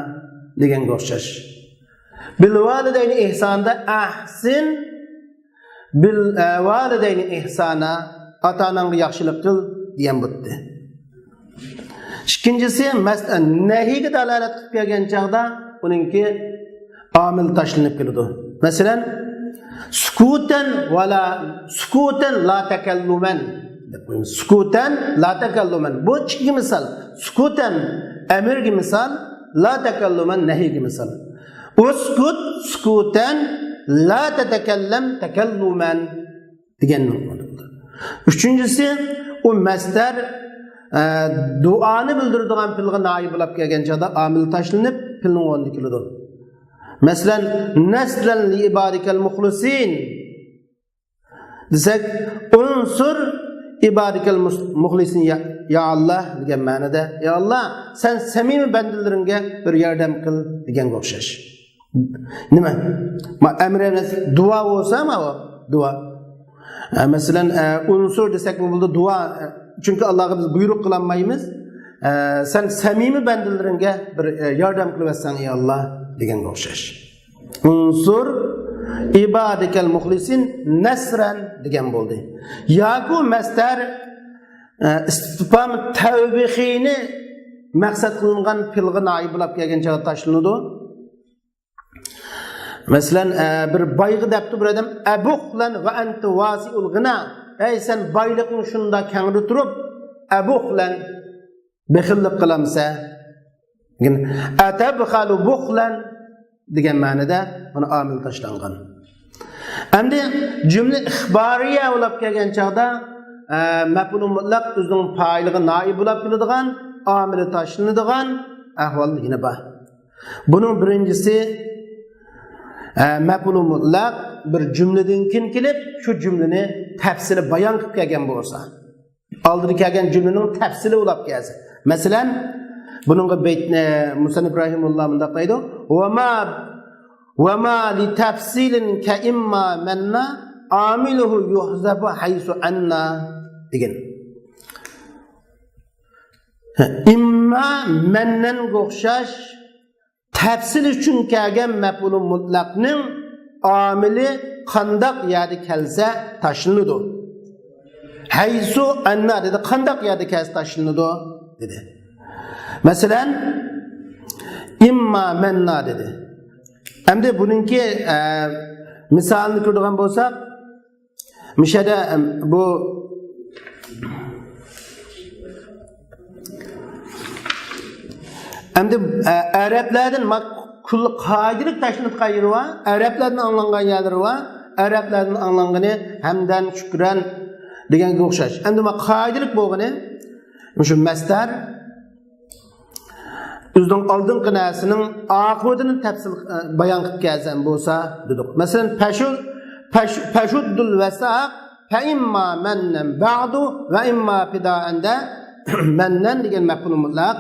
deganga o'xshash. Bil validayni ihsonda ahsin bil validayni ihsana ota-onangga yaxshilik qil degan bo'ldi. Ikkinchisi nahiga dalolat qilib kelgan chaqda uningki omil tashlanib keladi. Masalan sukutan la takalluman deb qo'ying. Sukutan la takalluman. Bu ikki misol. Sukutan amirga misol, la takalluman nahiga misol. Uskut sukutan la tatakallam takalluman degan bo'ladi. Uchinchisi u masdar duoni bildiradigan filga noib bo'lib kelgan chaqda omil tashlanib filning o'rniga keladi. Masalan nasran li ibadikal mukhlisin desak unsur ibadikal mukhlisin ya Allah degan ma'noda ya Allah sen samimiy bandalaringga bir yordam qil deganga o'xshash. Nima? Amr emas duo bo'lsa-mi o? Duo. Masalan unsur desak bu duo. Chunki Allohga biz buyruq qilolmaymiz. Sen samimiy bandalaringga bir yordam qilasan ey Alloh deganga o'xshash. Unsur ibadikal mukhlisin nasran degan bo'ldi. Yoki masdar istifhom tavbihini maqsad qilingan filga noib bo'lib kelgan chaqda tashlanadi. Masalan bir boyga debdi bir odam abuhlan va anta wasiul g'ina. Ey sen boylikning shunda kengri turib abuhlan bexillik qilamsa atabkhalu bukhlan degan ma'noda buni omil tashlangan. Endi jumla ixboriya bo'lib kelgan chaqda maf'ul mutlaq o'zining fa'iliga noib bo'lib keladigan, omili tashlanadigan ahvol yana bor. Buning birinchisi maf'ul mutlaq bir jumladan keyin kelib shu jumlani tafsili bayon qilib kelgan bo'lsa, oldin kelgan jumlaning tafsili bo'lib kelsa. Masalan, buningga baytni musannif rahimulloh bunday deydi: "Va ma li tafsilin ka imma manna amiluhu yuhzabu haysu anna" degan. Imma mannan o'xshash tafsil uchun kelgan maf'ul mutlaqning amili qandaq yerda kelsa tashlanadi. Haysu anna dedi qandaq yerda kelsa tashlanadi dedi. Masalan imma manna dedi. Endi buningki misolini ko'radigan bo'lsak, mishada bu Endi Arablardan kul qoidilik tashlanib qayri va Arablardan anglangan yerlari va Arablardan anglangani hamdan shukran deganga o'xshash. Endi ma qoidilik bo'lgani shu masdar o'zining oldingi narsaning oqibatini tafsil bayon qilib kelgan bo'lsa dedik. Masalan, pashuddul vasaq fa imma mannan ba'du va imma fida'anda mannan degan maf'ul mutlaq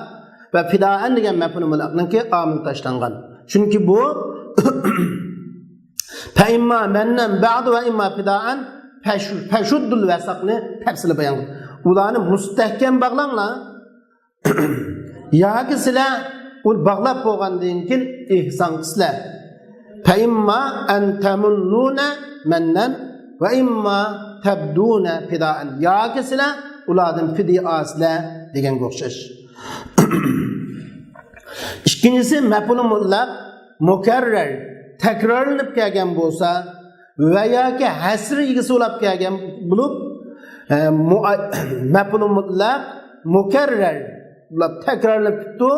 ve fida'an degan maf'ul mutlaqningki omil tashlangan. Chunki bu fa imma mannan ba'du va imma fida'an pashuddul vasaqni tafsili bayon qildi. Ularni mustahkam bog'langlar. Yoki sizlar ul bog'lab bo'lgandan keyin ihson qilsizlar. Fa imma an tamunnuna mannan va imma tabduna fida'an. Yoki sizlar ulardan fidya asla deganga o'xshash. İkincisi maf'ul mutlaq mukarrar takrorlanib kelgan bo'lsa va yoki hasr egasi bo'lib kelgan bo'lib maf'ul mutlaq mukarrar takrorlanib turibdi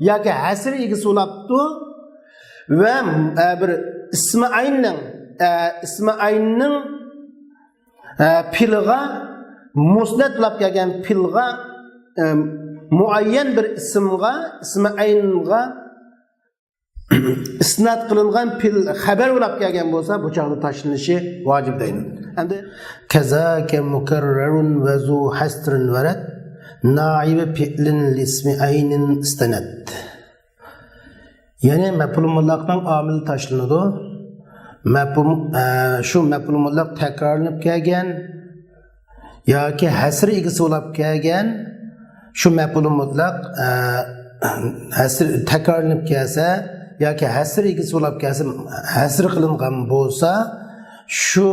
yoki hasr egasi bo'libdi va bir ismi aynning pilg'a musnad bo'lib kelgan pilg'a muayyan bir ismi aynga isnat qilingan pil xabar bo'lib kelgan bo'lsa bu chaqda tashlanishi vojib deydi. Endi kazaka mukarrarun va zu hasrin varad naib fi'lin lismi aynin istanad. Yani maf'ul mutlaqning omili tashlanadi. Shu maf'ul mutlaq takrorlanib kelgan yoki hasr egasi bo'lib kelgan şu maf'ul mutlaq hasr takrorlanib kelsa yoki hasr egasi bo'lib kelsa hasr qilingan bo'lsa shu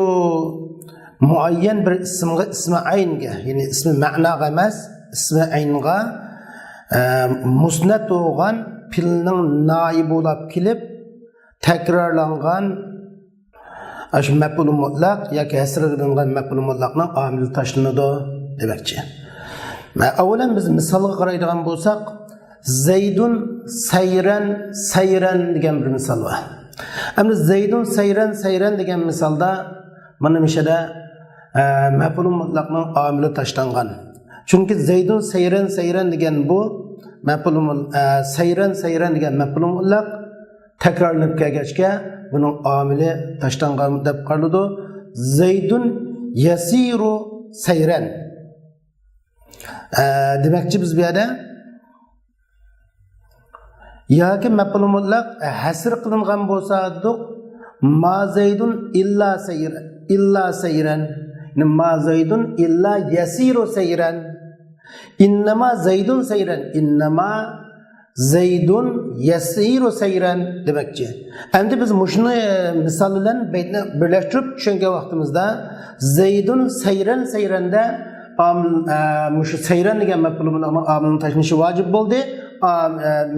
muayyan bir ismi aynga ya'ni ismi ma'noga emas ismi aynga musnad bo'lgan filning noib bo'lib kelib takrorlangan shu maf'ul mutlaq yoki hasr qilingan maf'ul mutlaqning omili tashlanadi demakchi. Avvalan biz misolga qaraydigan bo'lsak, Zaydun sayran degan bir misol bor. Endi Zaydun sayran degan misolda mana mishada maf'ul mutlaqning omili tashlangan. Chunki Zaydun sayran degan bu maf'ul sayran degan maf'ul mutlaq takrorlanib kelgachga buning omili tashlangan deb qaraladi. Zaydun yasiru sayran. Demakchi biz bu yerda yoki maf'ul mutlaq hasr qilingan bo'lsa dedik ma zaydun illa sayran ma zaydun illa yasiru sayran innama zaydun yasiru sayran demakchi. Endi biz shuni misol bilan birlashtirib tushungan vaqtimizda zaydun sayranda şu sayran degan maf'ul mutlaqning omilini tashlanishi vojib bo'ldi.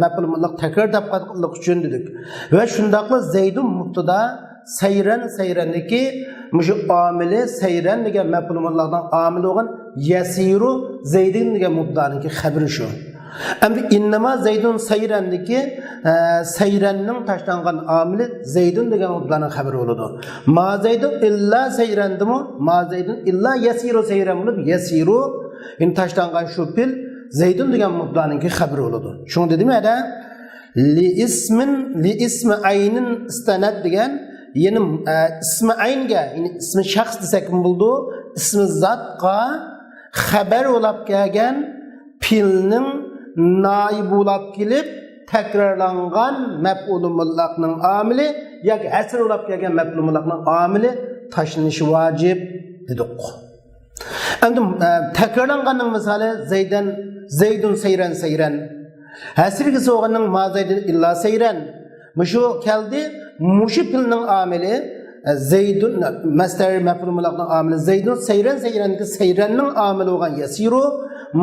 Maf'ul mutlaq takror deb qilib uchun dedik. Va shundaqla Zaydun mubtada sayranniki shu omili sayran degan maf'ul mutlaqning omili bo'lgan yasiru Zaydun degan mubtadaniki xabari shu. Endi innama Zaydun sayranniki sayranning tashlangan omili Zaydun degan mubtaning xabari bo'ladi. Ma Zaydun illa sayrandimi? Ma Zaydun illa yasiru sayran bo'lib yasiru in tashlangan shu fil Zaydun degan mubtaninki xabari bo'ladi. Shuni dedim ya da li ismi aynin istanad degan yeni ismi aynga ya'ni ismi shaxs desak bo'ldi, ismi zatqa xabar bo'lib kelgan filning naib bo'lib kelib takrorlangan maf'ul mutlaqning omili yoki hasr bo'lib kelgan maf'ul mutlaqning omili tashlanishi vojib dedik. Endi takrorlanganning misoli Zaydun sayran hasrga so'g'anning ma Zaydun illa sayran mushu keldi mushu filning omili Zaydun masdar maf'ul mutlaqning omili Zaydun sayranki sayranning omili bo'lgan yasiru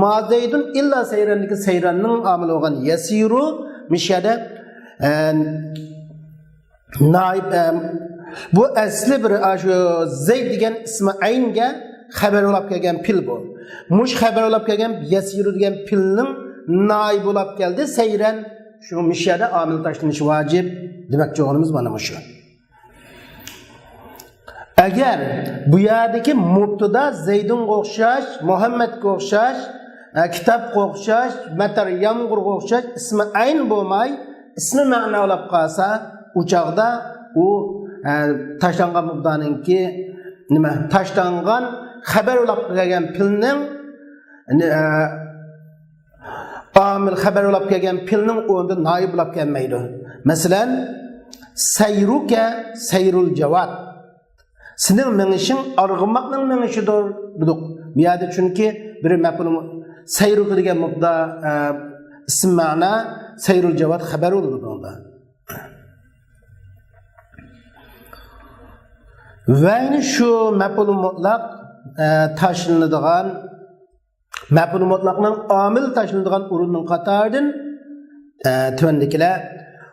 ma Zaydun illa sayranki sayranning omili bo'lgan yasiru mishada naib bu asli bir shu Zayd degan ismi aynga xabar bo'lib kelgan fil bu. Mush xabar bo'lib kelgan yasiru degan filning naib bo'lib keldi sayran şu müşiyada amil taşlanışı vacip demek çoğunumuz bana şu. Eğer bu yerdeki mubtada Zeydun qo'xshash, Muhammed qo'xshash, kitap qo'xshash, Maryam qo'xshash ismi ayn bo'lmay, ismi ma'no olib qolsa, u chaqda u tashlangan mubdaninki nima? Tashlangan xabar olib kelgan pilning amil xabar olib kelgan pilning o'rnida noib olib kelmaydi. Masalan, sayruka sayrul jawad. Senin menişin argımakның menişidir dedik. Miyade çünkü bir mef'ul sayruk degan mubda isim ma'na sayrul jawad xabar olur bunda. Ve şu mef'ul mutlaq taşlanadigan mef'ul mutlaqning amil taşlanadigan o'rinning qatoridan töndikiler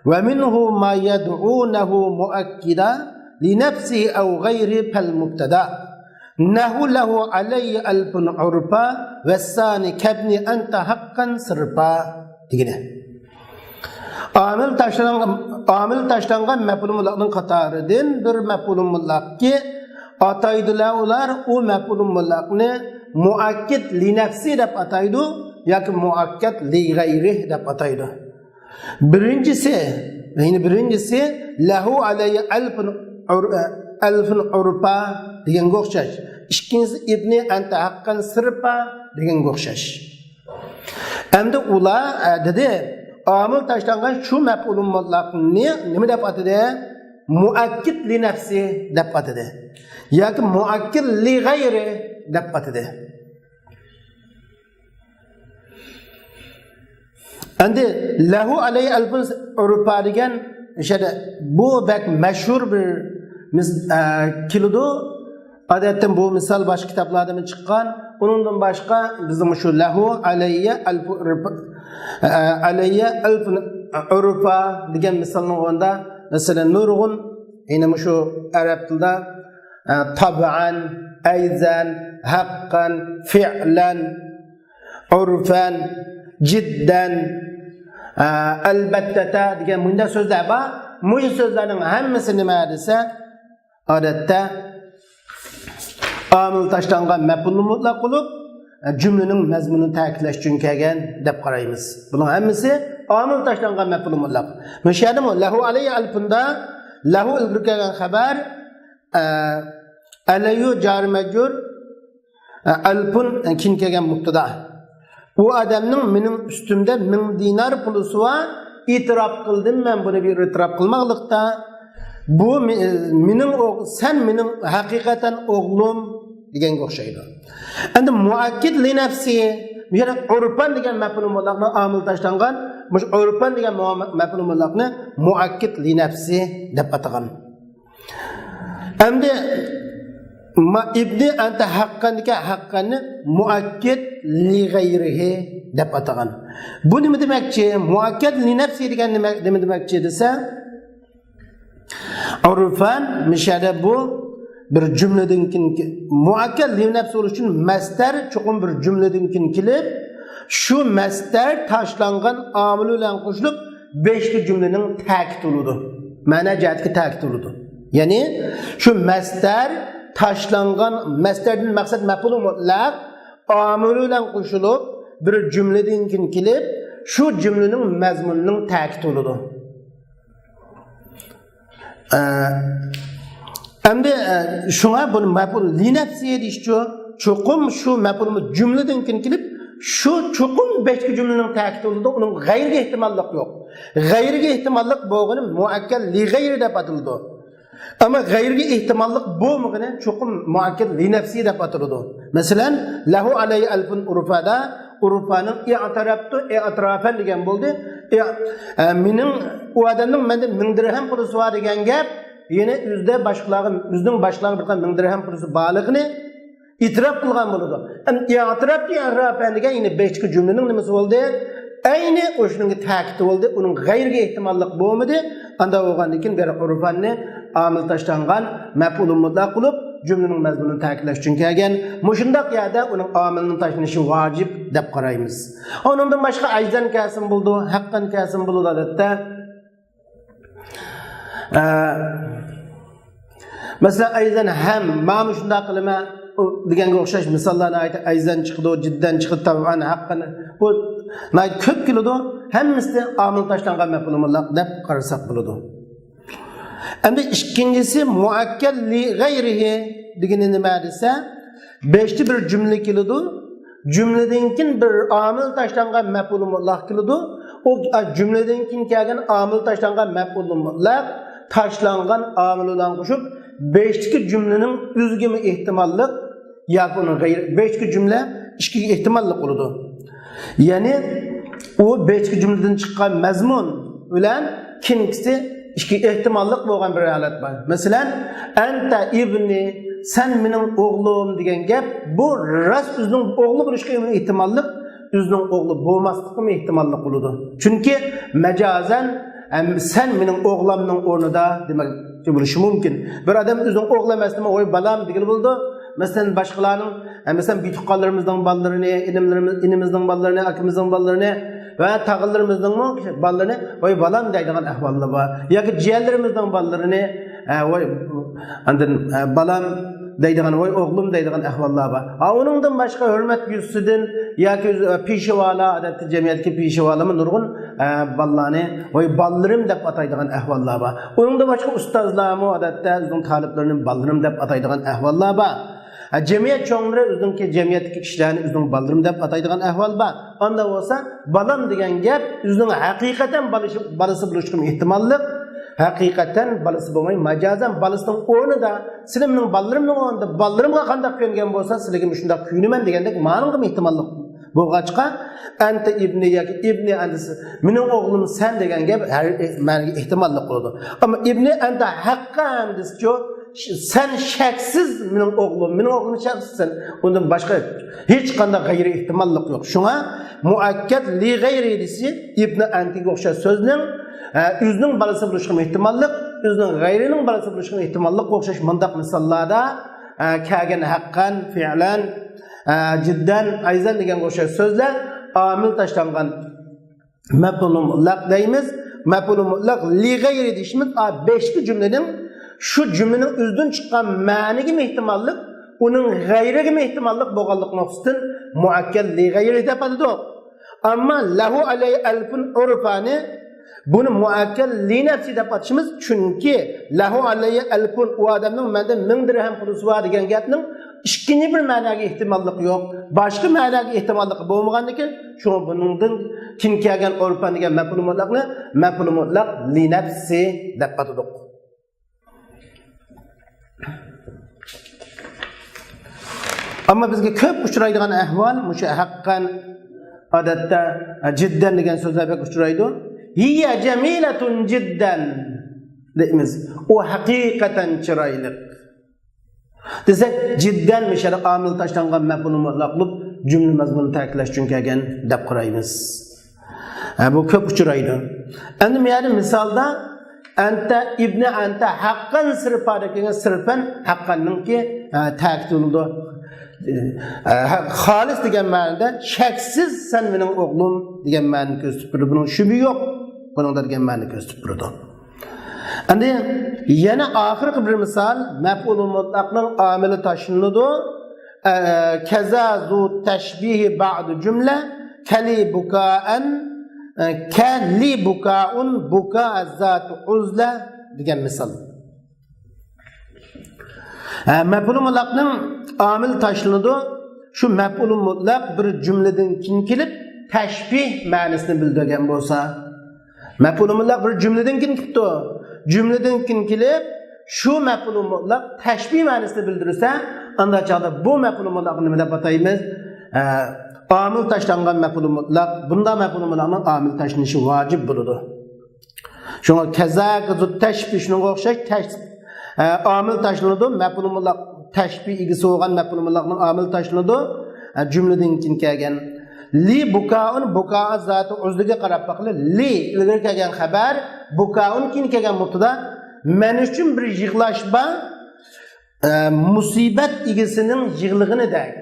ve minhu ma yad'unahu muakkida لنفسه أو غيره فالمبتدا نهو له علي ألف عرفا والثاني كابني أنت حقا صرفا دегені. Amil taşlangan mef'ul mutlaqның qatoridan bir mef'ul mutlaqki ataydılar ular o mef'ul mutlaqni muakkid li nafsi deb ataydı yoki muakkad li g'ayri deb ataydı. Birincisi lahu alayhi alfun urpa degan o'xshash. İkincisi ibni anta haqqan sirpa degan o'xshash. Endi ular dedi amil taşlangan şu mef'ul mutlaqni nima deb atadi? Muakkid li nafsi deb atadi. Yoki muakkid li g'ayri deb atadi. Endi lahu alayhi alfun urpa degan bu bak meşhur bir kilodu. Adetten bu misal başka kitaplarda mı çıkan? Onundan başka bizim şu lahu aleyye alfun urfa degan misalın onda mesela nurgun yine şu Arap dilde tab'an, ayzan, haqqan, fi'lan, urfan, cidden, albattata degan bunda so'zlar bor. Bu so'zlarning hammasi nima desa, odatda amil taşlangan mef'ul mutlaq bo'lib, jumlaning mazmunini ta'kidlash uchun kelgan deb qaraymiz. Buning hammasi amil taşlangan mef'ul mutlaq. Müşahidam lahu alayhi alfunda lahu ilgari kelgan xabar alayhi jar majrur alfun kin kelgan mubtada. O adamning mening üstümde 1000 dinar pulusi var. İtiraf kıldım ben bunu bir itiraf kılmaklıkta. Bu sen mening hakikaten oğlum degan o'xshaydi. Endi muakkid li nafsi, yana urfan degan maf'ul mutlaqni amil tashlangan, mush urfan degan maf'ul mutlaqni muakkid li nafsi deb atagan. Endi ma ibni anta haqqan degan haqqani muakkid li g'ayrihi deb atagan. Bu nima demakchi? Muakkid li nafsi degan nima demakchi desa, urfan mishada bu bir cümleden muakkad li nafsi bo'lish uchun masdar cho'qim bir cümleden kelib, shu masdar tashlangan amil bilan qo'shilib 5 ta cümlening ta'kid bo'ladi. Ma'na jihatga ta'kid bo'ladi. Ya'ni shu masdar tashlangan masdardan maqsad maf'ul mutlaq amil bilan qo'shilib bir cümleden kelib, shu cümlening mazmunining ta'kid bo'ladi. Endi şuna bunu maf'ul li nafsiye deyişçi çoğum şu maf'ul cümleden kelib şu çoğum 5 cümlenin ta'kid oldu onun g'ayriga ehtimollik yo'q. G'ayriga ehtimollik bo'lgani muakkad li g'ayri deb atildi. Ama g'ayriga ehtimollik bo'lmagani çoğum muakkad li nafsi deb atildi. Masalan lahu alayhi alfun urfada urfaning i'taraftu i'tirafan degan bo'ldi. Mening u odamning menda 1000 dirham puli bor degan gap yine yüzde başkalarının bir tane 1000 dirham pulusu bağlığını itiraf kılgan buludu. İtiraf diye yine 5 cümlenin nimesi oldu? Aynı o şunun ta'kidi oldu. Onun g'ayriga ehtimollik bo'lmadi. Anda o'g'andan keyin bir urfanni amil tashlangan maf'ul mutlaq qilib cümlenin mazmununu ta'kidlash uchun kelgan. Mushundaq yerda uning omilning tashlanishi vojib deb qaraymiz. Onundan boshqa ajdan kasim bo'ldi, haqqan kasim bo'ldi odatda. Mesela aydan ham mana shunday qilma deganga o'xshash misollarni aytib, aydan chiqdi, jiddan chiqdi, taban haqqan. Bu ko'p keladi. Hammasi omil tashlangan maf'ul mutlaq deb qarasak bo'ladi. Endi ikkinchisi muakkal li g'ayrihi degani nima desa, 5ta bir jumla keladi. Jumladan keyin bir omil tashlangan maf'ul mutlaq keladi. O jumladan keyin kelgan omil tashlangan maf'ul mutlaq tashlangan omil bilan qo'shib 5 jumlaning o'zigimi ehtimollik yoki uni g'ayri 5 jumla 2 ehtimollik bo'ladi. Ya'ni o 5 jumladan chiqqan mazmun bilan keyingisi 2 ehtimollik bo'lgan bir holat bor. Masalan, anta ibni sen mening o'g'lim degan gap bu rost o'zining o'g'li bo'lishiga ehtimollik, o'zining o'g'li bo'lmasligiga ehtimollik bo'ladi. Chunki majazan sen mening o'g'limning o'rnida demak bo'lishi mumkin. Bir odam o'zining o'g'li emasmi, "Voy balam" degan bo'ldi. Masalan, boshqalarning, masalan, bituqqanlarimizning bolalarini, inimizning bolalarini, akimizning bolalarini va tag'illarimizning bolalarini "Voy balam" deydigan ahvollar bor. Yoki jiyanlarimizning bolalarini "Voy andan balam" deydigan, "Voy o'g'lim" deydigan ahvollar bor. Uningdan boshqa hurmat yuzidan yoki peshvolar, odatda jamiyatga peshvolarmi nurg'un ballarni "Voy ballarim" deb ataydigan ahvollar bor. Uningdan boshqa ustozlarmi odatda o'zining taliblarini "ballarim" deb ataydigan ahvollar bor. Jamiyat cho'nglari o'zining jamiyatdagi kishilarni o'zining ballarim deb ataydigan ahvol bor. Unda bo'lsa, balam degan gap o'zining haqiqatan balasi bo'lishiga ehtimolli, haqiqatan balasi bo'lmay, majazan balasining o'rnida, sizlarning ballarimning o'rnida ballarimga qanday ko'ngan bo'lsa, sizlarga shunday kuyunaman degandek ma'noga ehtimolli bo'lg'achqa, anta ibni yoki ibni andisi, mening o'g'lim sen degan gap ma'noga ehtimolli bo'ladi. Ammo ibni anta haqqan descho sen shaksiz mening o'g'lim shaksizsan. Undan boshqa hech qanday g'ayri ehtimollik yo'q. Shunga muakkad li g'ayri desi ibni antiga o'xshash so'zning o'zining balasi bo'lishiga ehtimollik, o'zining g'ayrining balasi bo'lishiga ehtimollik o'xshash mundaq misollarda kelgan haqqan, fi'lan, jiddan, ayzan degan o'xshash so'zlar omil tashlangan maf'ul mutlaq deymiz. Maf'ul mutlaq li g'ayri deyishimiz 5 jumlaning şu cümlenin özünden çıkan ma'niga ehtimollik, uning g'ayriga ehtimollik bo'lganligini o'xshatin muakkal li g'ayri deb atadi. Ammo lahu alay alfun urfani buni muakkal li nafsi deb atishimiz chunki lahu alay alfun u odamning menda 1000 dirham puli bor degan gapning ikkinchi bir ma'noga ehtimollik yo'q. Boshqa ma'noga ehtimollik bo'lmaganligi shu buningdan kim kelgan urfan degan maf'ul mutlaq li nafsi deb atadik. Ama bizga ko'p uchraydigan ahvol mushu haqqan odatda jiddan degan so'zlar bek uchraydi. Hiya jamilatun jiddan deymiz. O haqiqatan chiroyli. Desak jiddan mishal omil tashlangan maf'ul mutlaq bo'lib jumla mazmunini ta'kidlash uchun kelgan deb qaraymiz. Bu ko'p uchraydi. Endi men misolda anta ibni anta haqqan sirfada kelgan sirfan haqqanningki ta'kidlanadi. Xolis degan ma'noda shaksiz sen mening o'g'lim degan ma'noni ko'rsatib turadi. Buning shubhi yo'q. Buning degan ma'noni ko'rsatib turadi. Endi yana oxirgi bir misol maf'ul mutlaqning omili tashlanadi. Kaza zu tashbihi ba'd jumla kali bukaan kali bukaun buka zatu uzla degan misol. Maf'ul mutlaqning omil tashlanadi. Shu maf'ul mutlaq bir jumladan keyin kelib tashbih ma'nosini bildirgan bo'lsa, maf'ul mutlaq bir jumladan keyin kelibdi. Jumladan keyin kelib shu maf'ul mutlaq tashbih ma'nosini bildirsa, unda chaqda bu maf'ul mutlaqni nima deb ataymiz? Omil tashlangan maf'ul mutlaq. Bunda maf'ul mutlaqning omil tashlanishi vojib bo'ladi. Shunga kazaga zut tashbih shunga o'xshash omil tashlanadi. Maf'ul mutlaq tashbih igisi bo'lgan maf'ul mutlaqning omil tashlanadi. Jumladan keyin kelgan li bukaun buka zati uzliga qarab baqli li ilgari kelgan xabar bukaun keyin kelgan mubtada men uchun bir yig'lashma musibat egisinin yığılığını dek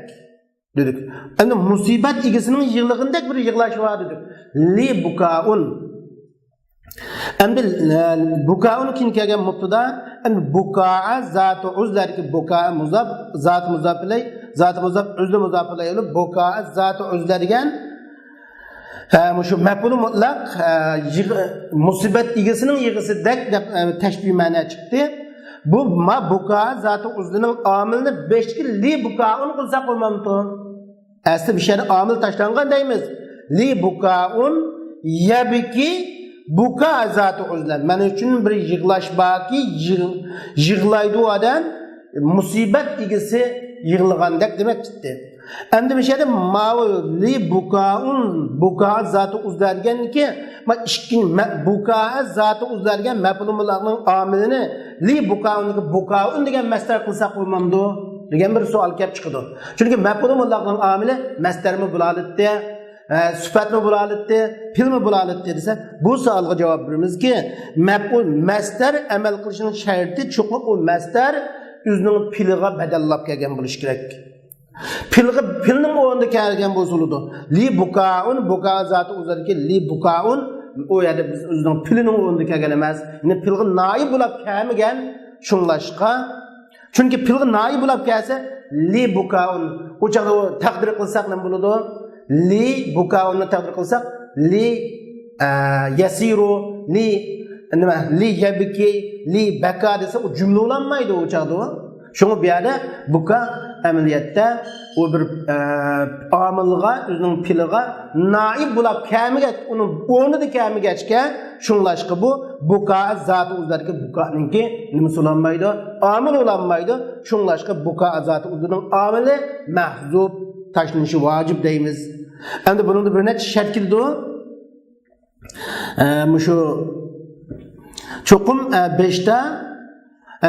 dedik. Endi musibat egisinin yığılığındek bir yığılaş var dedik. Li bukaun. Endi bukaun kin kelgan mubtada, endi bukaa zat uzlarki bukaa muzaf, zat muzaf ilay, zat muzaf uzlu muzaf ilay olib bukaa zat uzlar degan şu mef'ul mutlaq musibat egisinin yığısıdek teşbih ma'na chiqdi. Bu ma buka zatı uzluning amilini 5 ki li bukaun qilsak bo'lmamdi. Asli bir şeyde amil tashlangan deymiz. Li bukaun yabki buka zatı uzlan. Mana uchun bir yig'lash borki, yig'laydi odam musibat egisi yig'lagandek demek chiqdi. Endi bir şeyde mavi li bukaun buka zatı uzlargan ki ma ikkin buka zatı uzlargan mef'ul mutlaqning amilini li bukaun degan masdar qilsak bo'lmamdi degan bir savol kelib chiqdi. Chunki mef'ul mutlaqning amili masdarmi bo'ladida, sifatmi bo'ladida, fe'lmi bo'ladida desa, bu savolga javob beramizki, mef'ul masdar amal qilishining sharti cho'qib o masdar o'zining fe'liga badallab kelgan bo'lishi kerak. Filning o'rnida kelgan bo'lsa-da, li bukaun buka zati uzarki li bukaun o yerda biz o'zining filining o'rnida kelgan emas. Ya'ni filga noib bo'lib kelmagan shunglashqa. Chunki filga noib bo'lib kelsa li bukaun o chaqda taqdir qilsak nima bo'ladi? Li bukaunni taqdir qilsak li yasiru li nima li yabki li baka desa o jumla bo'lanmaydi o chaqda. Şunu bir yerde buka ameliyatda o bir amilga, özünün piliga naib bulab kamiga, onun o'rnida kamigacha shunglashqa bu buka zati uzlarga bukaninki nima so'lanmaydi, amil bo'lanmaydi. Shunglashqa buka zati uzlarning amili mahzub tashlanishi vojib deymiz. Endi buning bir necha shart keldi. Shu cho'qim 5 ta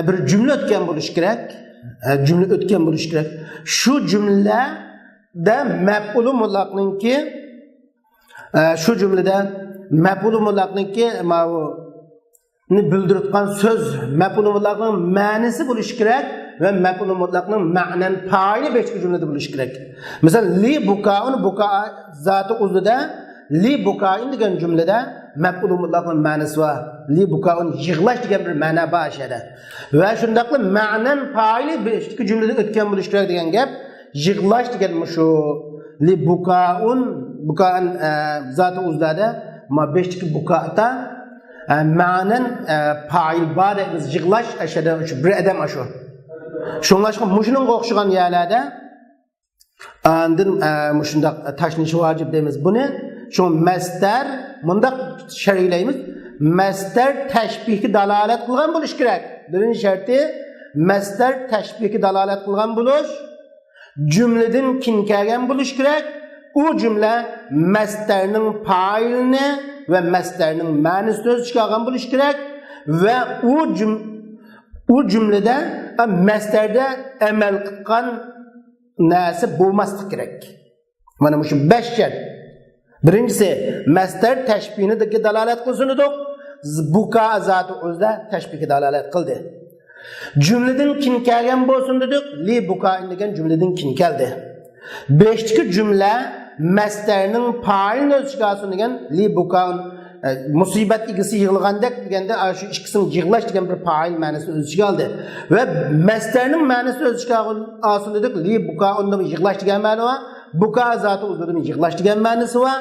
bir cümle ötken buluş gerek. Cümle ötken buluş gerek. Şu cümlede mef'ul mutlaqninki şu cümlede mef'ul mutlaqninki ni bildiritgan söz mef'ul mutlaqning ma'nisi buluş gerek ve mef'ul mutlaqning ma'nan faili 5 cümlede buluş gerek. Mesela li bukaun buka zati uzluda li bukain degan cümlede mef'ul mutlaqning ma'nisi var. Li bukaun yig'lash degan bir ma'no bor ashada. Va shundaqli ma'nan faili 5 cümlede o'tgan bo'lish kerak degan gap. Yig'lash degan shu li bukaun zati uzlada ma 5 bukata ma'nan fail bor deymiz. Yig'lash ashada bir adam ashu. Shunlashqa mushuning o'xshagan yerlarda andin mushundaq tashlanishi vojib deymiz. Buni şu masdar mundaq sharhlaymiz. Masdar tashbihga dalolat qilgan bo'lish kerak. Birinchi sharti masdar tashbihga dalolat qilgan bo'lish, jumladan kin kelgan bo'lish kerak. U jumla masdarning fa'ilini va masdarning ma'nosini o'z ichiga olgan bo'lish kerak va u jumlada masdarda amal qilgan narsa bo'lmasligi kerak. Mana shu 5 shart. Birincisi masdar tashbihini dalolat qilsin dedik. Buka zati o'zida tashbihga dalolat qildi. Jumladan kin kelgan bo'lsin dedik. Li buka degan jumladan kin keldi. 5-ki jumla masdarning fa'ilini o'z ichiga olsin degan li buka musibat egisi yig'ilgandek deganda shu ikkisini yig'lash degan bir fa'il ma'nosini o'z ichiga oldi. Va masdarning ma'nosini o'z ichiga olsin dedik. Li buka unda yig'lash degan ma'no var. Buka zati uzluda yig'lash degan ma'nosi var.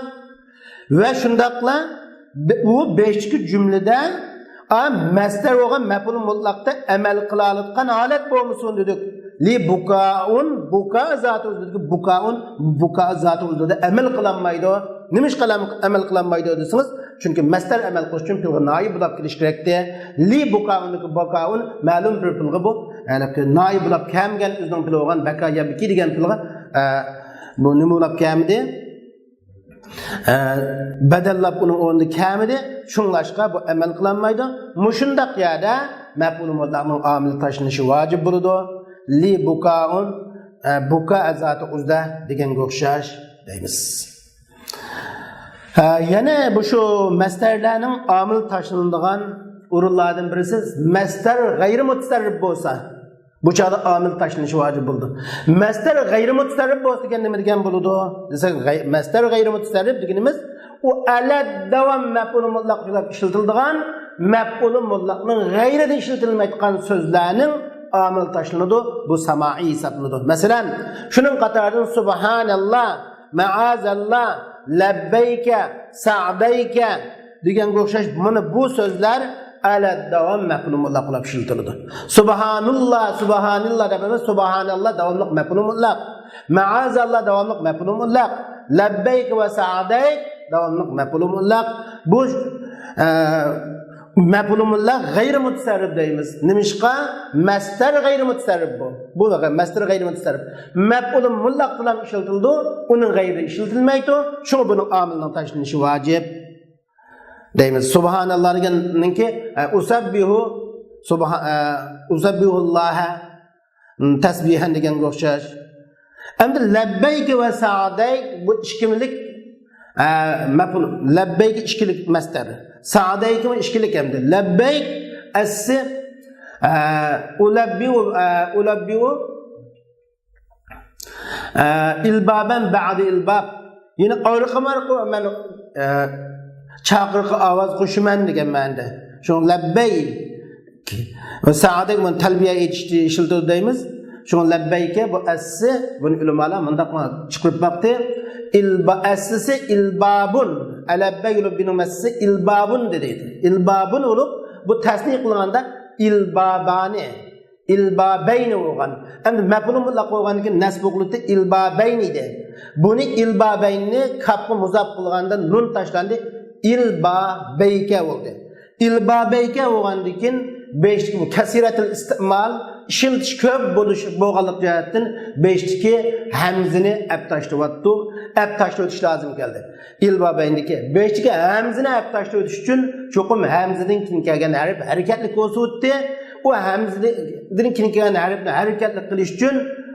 Ve shundaqla u 5-ki cümlede masdar bo'lgan mef'ul mutlaqda amal qilayotgan holat bo'lmasin dedik. Li bukaun buka zati uzluda buka zati uzluda amal qilinmaydi. Nimish amal qilinmaydi desangiz, chunki masdar amal qilish uchun filga noib bo'lib kelish kerakdi. Li bukaun ma'lum bir filga bu, ya'ni noib bo'lib kelgan o'zining fili bo'lgan baka yabki degan filga bu nima bo'lib kelmadi? Badallab uning o'rnida kelmadi. Shunglashqa bu amal qilinmaydi. Mushundaq yerda maf'ul mutlaqning amili tashlanishi vojib bo'ladi. Li bukaun buka zati uzda deganga o'xshash deymiz. Yana bu shu masdarlarning amil tashlanadigan o'rinlardan birisi masdar g'ayri mutasarrif bo'lsa, Bu çağda amil taşınışı vacip buldu. Masdar gayri mutasarrif bo'lsa degan nima degan bo'ladi? Desak, masdar gayri mutasarrif deganimiz u alad davom maf'ul mutlaq deb ishlatiladigan maf'ul mutlaqning g'ayrida ishlatilmaydigan so'zlarning amil taşlanadi. Bu samai hisoblanadi. Masalan, shuning qatoridan subhanallah, ma'azallah, labbayka, sa'dayka degan o'xshash mana bu so'zlar ala davom maf'ul mutlaq bo'lib ishlatiladi. Subhanallah, subhanallah deb subhanallah davomli maf'ul mutlaq. Ma'azallah davomli maf'ul mutlaq. Labbayk va sa'dayk davomli maf'ul mutlaq. Bu maf'ul mutlaq g'ayri mutasarrif deymiz. Nimishqa masdar g'ayri mutasarrif bu. Bu masdar g'ayri mutasarrif. Maf'ul mutlaq bilan ishlatildi, uning g'ayri ishlatilmaydi. Shuning buning amilining tashlanishi vojib. deymiz. Subhanallah deganninki usabbihulloha tasbihan deganga o'xshash. Endi labbayk va sa'dayk bu ikkilik maf'ul. Labbayk ikkilik masdar. Sa'dayk ham ikkilik endi. Labbayk assi ulabbiu ilbaban ba'di ilbab. Yine qarqamarqo men chaqirqi ovoz qo'shiman degan ma'noda. Shu labbay va sa'dayk men talbiya etishni ishiltirib deymiz. Shu labbayka bu assi buni ulamolar mundaq chiqarib baqdi. Assi ilbabun alabbay binumasi ilbabun dedi. İlbabun olup bu tasniy qilganda ilbabani ilbabayni bo'lgan. Endi maf'ul mutlaq bo'lgandan keyin nasb qilibdi ilbabayni edi. Buni ilbabayni kapga muzaf qilganda nun tashlandi ilbabayka bo'ldi. İlbabayka bo'lgandan keyin beştiki bu kasiratul istimal ishiltish ko'p bo'lish bo'lganlik jihatdan beshtiki hamzini ap tashlayapti. Ap tashlatish lozim keldi. İlbabayniki beshtiki hamzini ap tashlatish uchun cho'qim hamzidan keyin kelgan harf harakatli ko'rsatdi. O hamzidan keyin kelgan harfni harakatli qilish uchun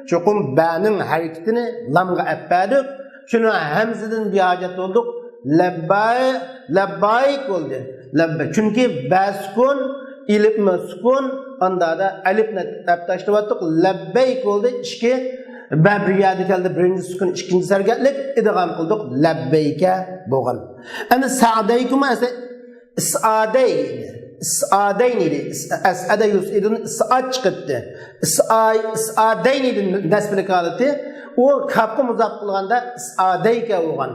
cho'qim ba'ning harakatini lamga appadik. Shuni hamzidan bihojat bo'ldik. Labbayk bo'ldi. Labbay. Chunki baskun ilib maskun onda da alifni tashlayotdik. Labbayk bo'ldi. Ikki babriyadi keldi. Birinchi sukun, ikkinchi sargatlik idg'am qildik. Labbayka bo'lgan. Endi sa'daykum esa isaday isadayn idi. Asada yusidun isad chiqibdi. Isadayn idi nasbli qoldi. O kapqa muzaf qilganda isadayka bo'lgan.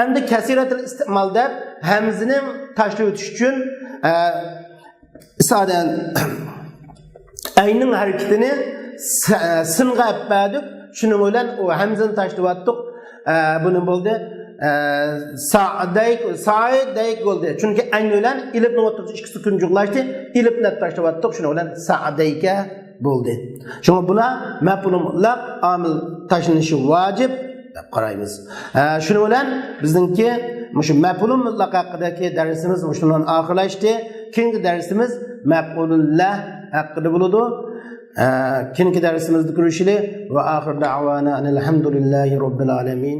Endi kasiratul istimal deb hamzini tashlab o'tish uchun isadan ayning harakatini singa appadik. Shuning bilan o hamzani tashlab o'tdik. Buni bo'ldi sa'dayk bo'ldi. Chunki ayn bilan ilibni o'tirish ikki sukun juqlashdi. Ilibni tashlab o'tdik. Shuning bilan sa'dayka bo'ldi. Shunga buna maf'ul mutlaq amil tashlanishi vojib deb qaraymiz. Shuning bilan bizningki mushu maf'ul mutlaq haqidagi darsimiz shundan oxirlashdi. Keyingi darsimiz maf'ulullah haqida bo'ladi. Keyingi darsimizni ko'rishili va oxir da'vana alhamdulillahi robbil alamin.